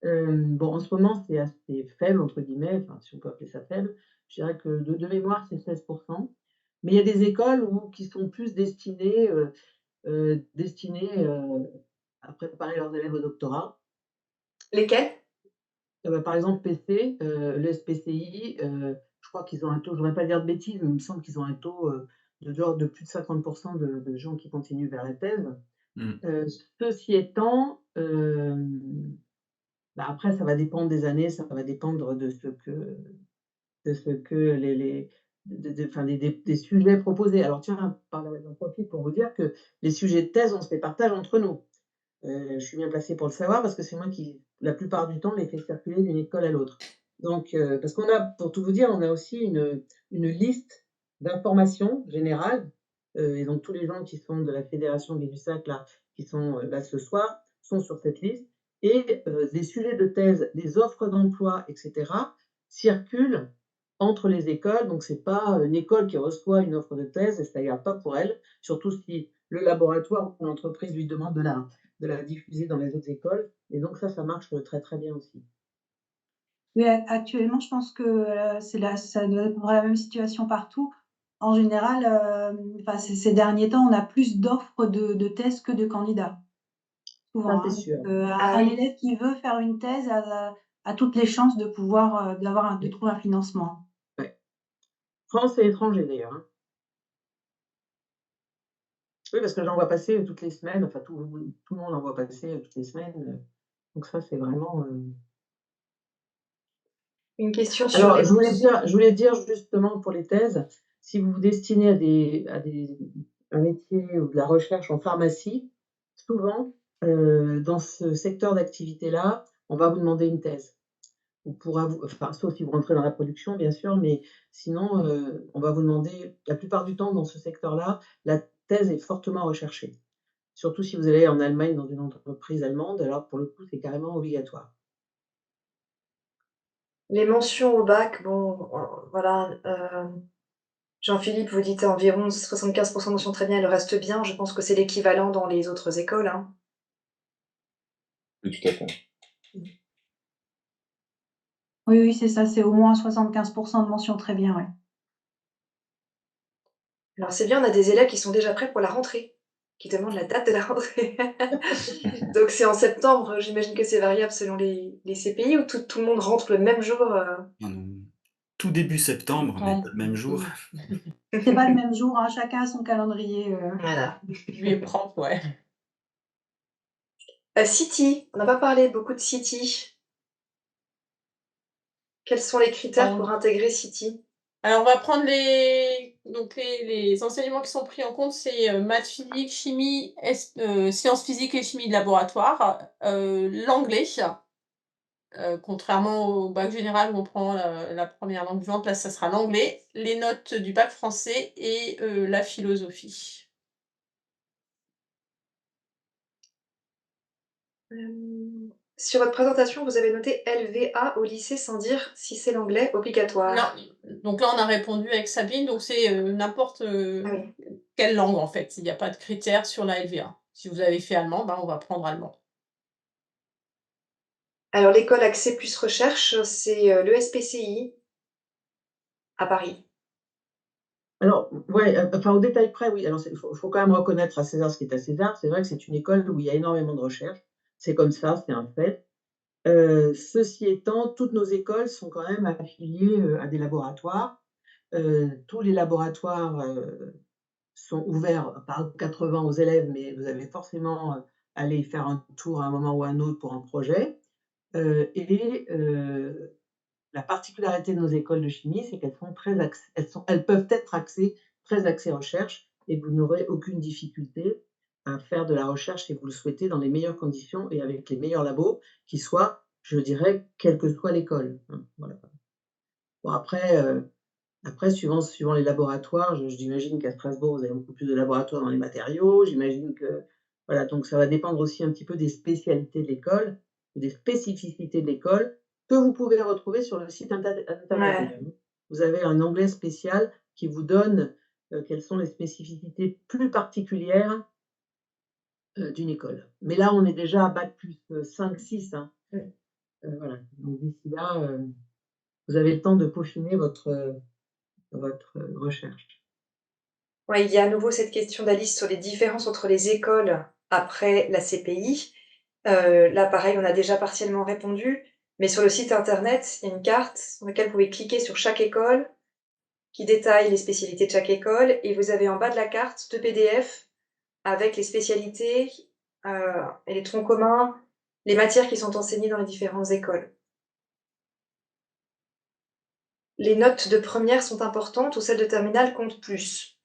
En ce moment, c'est assez faible, entre guillemets, enfin, si on peut appeler ça faible. Je dirais que de mémoire, c'est 16%. Mais il y a des écoles qui sont plus destinées à préparer leurs élèves au doctorat. Lesquels? Par exemple, PC, le SPCI, je crois qu'ils ont un taux, je voudrais pas dire de bêtises, mais il me semble qu'ils ont un taux, de genre de plus de 50 de gens qui continuent vers la thèse. Mmh. Ceci étant, après ça va dépendre des années, ça va dépendre de ce que les enfin des sujets proposés. Alors tiens, j'en profite pour vous dire que les sujets de thèse, on se les partage entre nous. Je suis bien placée pour le savoir parce que c'est moi qui, la plupart du temps, les fais circuler d'une école à l'autre. Donc, parce qu'on a, pour tout vous dire, on a aussi une liste d'informations générales, et donc tous les gens qui sont de la fédération Gay-Lussac là, qui sont, là ce soir, sont sur cette liste et des sujets de thèse, des offres d'emploi et cetera, circulent entre les écoles. Donc c'est pas une école qui reçoit une offre de thèse et ça ne garde pas pour elle, surtout si le laboratoire ou l'entreprise lui demande de la diffuser dans les autres écoles. Et donc ça marche très, très bien aussi. Oui, actuellement, je pense que, ça doit être la même situation partout. En général, enfin, ces derniers temps, on a plus d'offres de thèses que de candidats, souvent, Ça, c'est hein. sûr. Un élève qui veut faire une thèse a toutes les chances de pouvoir, de trouver un financement. Ouais. France et étranger d'ailleurs, hein. Oui, parce que j'en vois passer toutes les semaines, enfin tout le monde en voit passer toutes les semaines, donc ça, c'est vraiment, Une question sur Alors, les je voulais dire justement pour les thèses, si vous vous destinez un métier ou de la recherche en pharmacie, souvent, dans ce secteur d'activité-là, on va vous demander une thèse. On pourra vous, enfin, sauf si vous rentrez dans la production, bien sûr, mais sinon, on va vous demander, la plupart du temps, dans ce secteur-là, la thèse est fortement recherchée. Surtout si vous allez en Allemagne dans une entreprise allemande, alors pour le coup, c'est carrément obligatoire. les mentions au bac, bon, voilà, Jean-Philippe, vous dites environ 75 de mentions très bien, le reste bien. Je pense que c'est l'équivalent dans les autres écoles, hein. Oui, tout à fait. Oui, oui, c'est ça, c'est au moins 75 de mention très bien, ouais. Alors c'est bien, on a des élèves qui sont déjà prêts pour la rentrée, qui demandent la date de la rentrée. Donc c'est en septembre, j'imagine que c'est variable selon les CPI ou tout le monde rentre le même jour, Non, non. Tout début septembre, mais Ouais. pas le même jour. C'est pas le même jour, hein, chacun a son calendrier, Voilà. Lui est propre, ouais. City, on n'a pas parlé beaucoup de City. Quels sont les critères pour intégrer City? Alors, on va prendre les enseignements qui sont pris en compte, c'est maths, physique, chimie, sciences physiques et chimie de laboratoire, l'anglais, contrairement au bac général où on prend la première langue vivante, là, ça sera l'anglais, les notes du bac français et la philosophie. Sur votre présentation, vous avez noté LVA au lycée sans dire si c'est l'anglais obligatoire. Non, donc là, on a répondu avec Sabine, donc c'est n'importe Ah oui. quelle langue, en fait. Il n'y a pas de critères sur la LVA. Si vous avez fait allemand, on va prendre allemand. Alors l'école Accès plus recherche, c'est le SPCI à Paris. Alors, ouais, enfin, au détail près, oui. Alors, il faut quand même reconnaître à César ce qui est à César. C'est vrai que c'est une école où il y a énormément de recherche. C'est comme ça, c'est un fait. Ceci étant, toutes nos écoles sont quand même affiliées à des laboratoires. Tous les laboratoires sont ouverts par 80 aux élèves, mais vous allez forcément aller faire un tour à un moment ou à un autre pour un projet. Et la particularité de nos écoles de chimie, c'est qu'elles sont elles peuvent être très axées recherche et vous n'aurez aucune difficulté à faire de la recherche si vous le souhaitez dans les meilleures conditions et avec les meilleurs labos qui soient, je dirais, quelle que soit l'école, hein, voilà. Bon après suivant les laboratoires, j'imagine qu'à Strasbourg, vous avez beaucoup plus de laboratoires dans les matériaux. J'imagine que voilà, donc ça va dépendre aussi un petit peu des spécialités de l'école, des spécificités de l'école que vous pouvez retrouver sur le site internet Ouais. d'ailleurs. Vous avez un onglet spécial qui vous donne, quelles sont les spécificités plus particulières, d'une école. Mais là, on est déjà à bac plus 5-6, hein. Voilà, donc d'ici là, vous avez le temps de peaufiner votre recherche. Ouais, il y a à nouveau cette question d'Alice sur les différences entre les écoles après la CPI. Là, pareil, on a déjà partiellement répondu. Mais sur le site internet, il y a une carte sur laquelle vous pouvez cliquer sur chaque école, qui détaille les spécialités de chaque école, et vous avez en bas de la carte 2 PDF avec les spécialités et les troncs communs, les matières qui sont enseignées dans les différentes écoles. Les notes de première sont importantes ou celles de terminale comptent plus.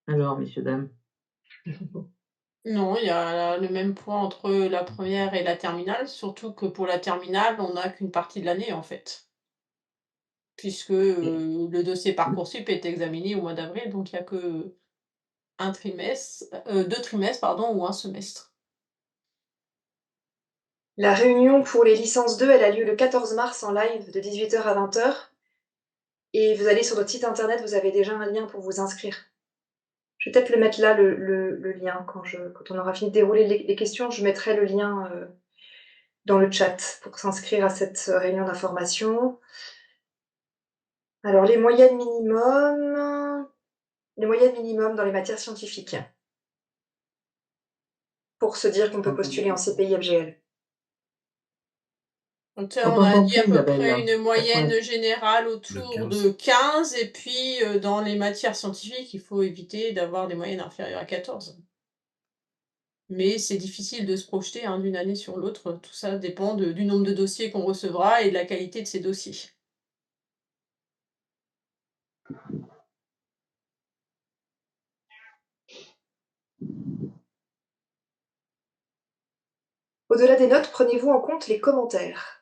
Alors, messieurs, dames. Non, il y a le même point entre la première et la terminale, surtout que pour la terminale, on n'a qu'une partie de l'année, en fait. Puisque, le dossier Parcoursup est examiné au mois d'avril, donc il y a que 2 trimestres, pardon, ou 1 semestre. La réunion pour les licences 2, elle a lieu le 14 mars en live de 18h à 20h. Et vous allez sur notre site internet, vous avez déjà un lien pour vous inscrire. Je vais peut-être le mettre là, le lien, quand on aura fini de dérouler les questions, je mettrai le lien dans le chat pour s'inscrire à cette réunion d'information. Alors, les moyennes minimum dans les matières scientifiques, pour se dire qu'on peut postuler en CPI FGL. Donc On on a t'entend dit à plus, peu Isabelle, près là. une moyenne Ouais. générale Le autour 15. de 15 et puis, dans les matières scientifiques, il faut éviter d'avoir des moyennes inférieures à 14. Mais c'est difficile de se projeter, hein, d'une année sur l'autre. Tout ça dépend du nombre de dossiers qu'on recevra et de la qualité de ces dossiers. Au-delà des notes, prenez-vous en compte les commentaires?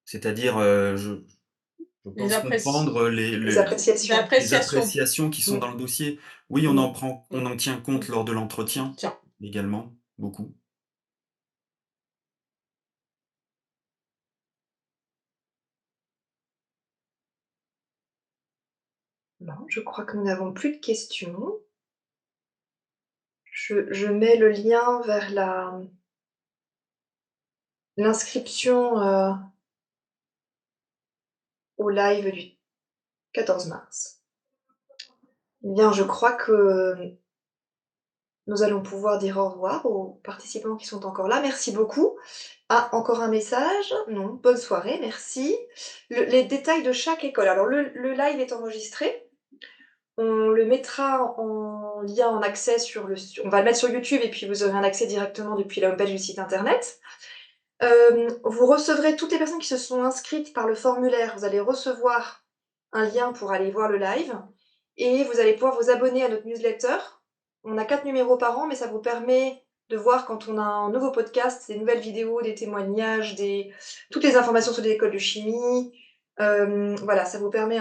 C'est-à-dire, je Les pense comprendre Les les appréciations. appréciations qui sont dans le dossier. Oui, on en tient compte lors de l'entretien Tiens. également, beaucoup. Non, je crois que nous n'avons plus de questions. Je mets le lien vers l'inscription au live du 14 mars. Eh bien, je crois que nous allons pouvoir dire au revoir aux participants qui sont encore là. Merci beaucoup. Ah, encore un message? Non, bonne soirée, merci. Les détails de chaque école. Alors, le live est enregistré. On le mettra en lien en accès on va le mettre sur YouTube et puis vous aurez un accès directement depuis la homepage du site internet. Vous recevrez toutes les personnes qui se sont inscrites par le formulaire. Vous allez recevoir un lien pour aller voir le live et vous allez pouvoir vous abonner à notre newsletter. On a 4 numéros par an, mais ça vous permet de voir quand on a un nouveau podcast, des nouvelles vidéos, des témoignages, toutes les informations sur les écoles de chimie. Voilà, ça vous permet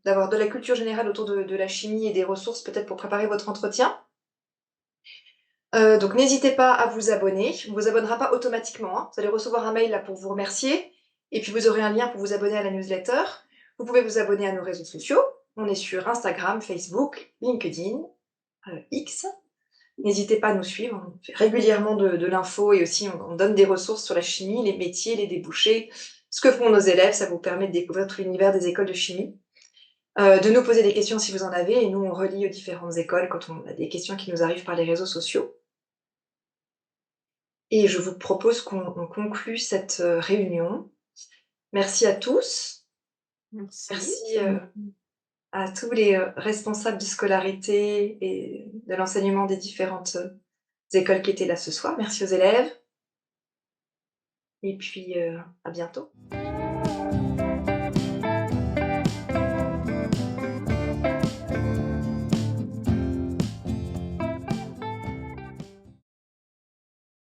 d'avoir de la culture générale autour de la chimie et des ressources peut-être pour préparer votre entretien. Donc n'hésitez pas à vous abonner. On ne vous abonnera pas automatiquement, hein. Vous allez recevoir un mail là pour vous remercier et puis vous aurez un lien pour vous abonner à la newsletter. Vous pouvez vous abonner à nos réseaux sociaux. On est sur Instagram, Facebook, LinkedIn, X. N'hésitez pas à nous suivre. On fait régulièrement de l'info et aussi on donne des ressources sur la chimie, les métiers, les débouchés, ce que font nos élèves. Ça vous permet de découvrir tout l'univers des écoles de chimie. De nous poser des questions si vous en avez et nous on relie aux différentes écoles quand on a des questions qui nous arrivent par les réseaux sociaux. Et je vous propose qu'on conclue cette réunion. Merci à tous. Merci à tous les responsables de scolarité et de l'enseignement des différentes écoles qui étaient là ce soir. Merci aux élèves. Et puis à bientôt.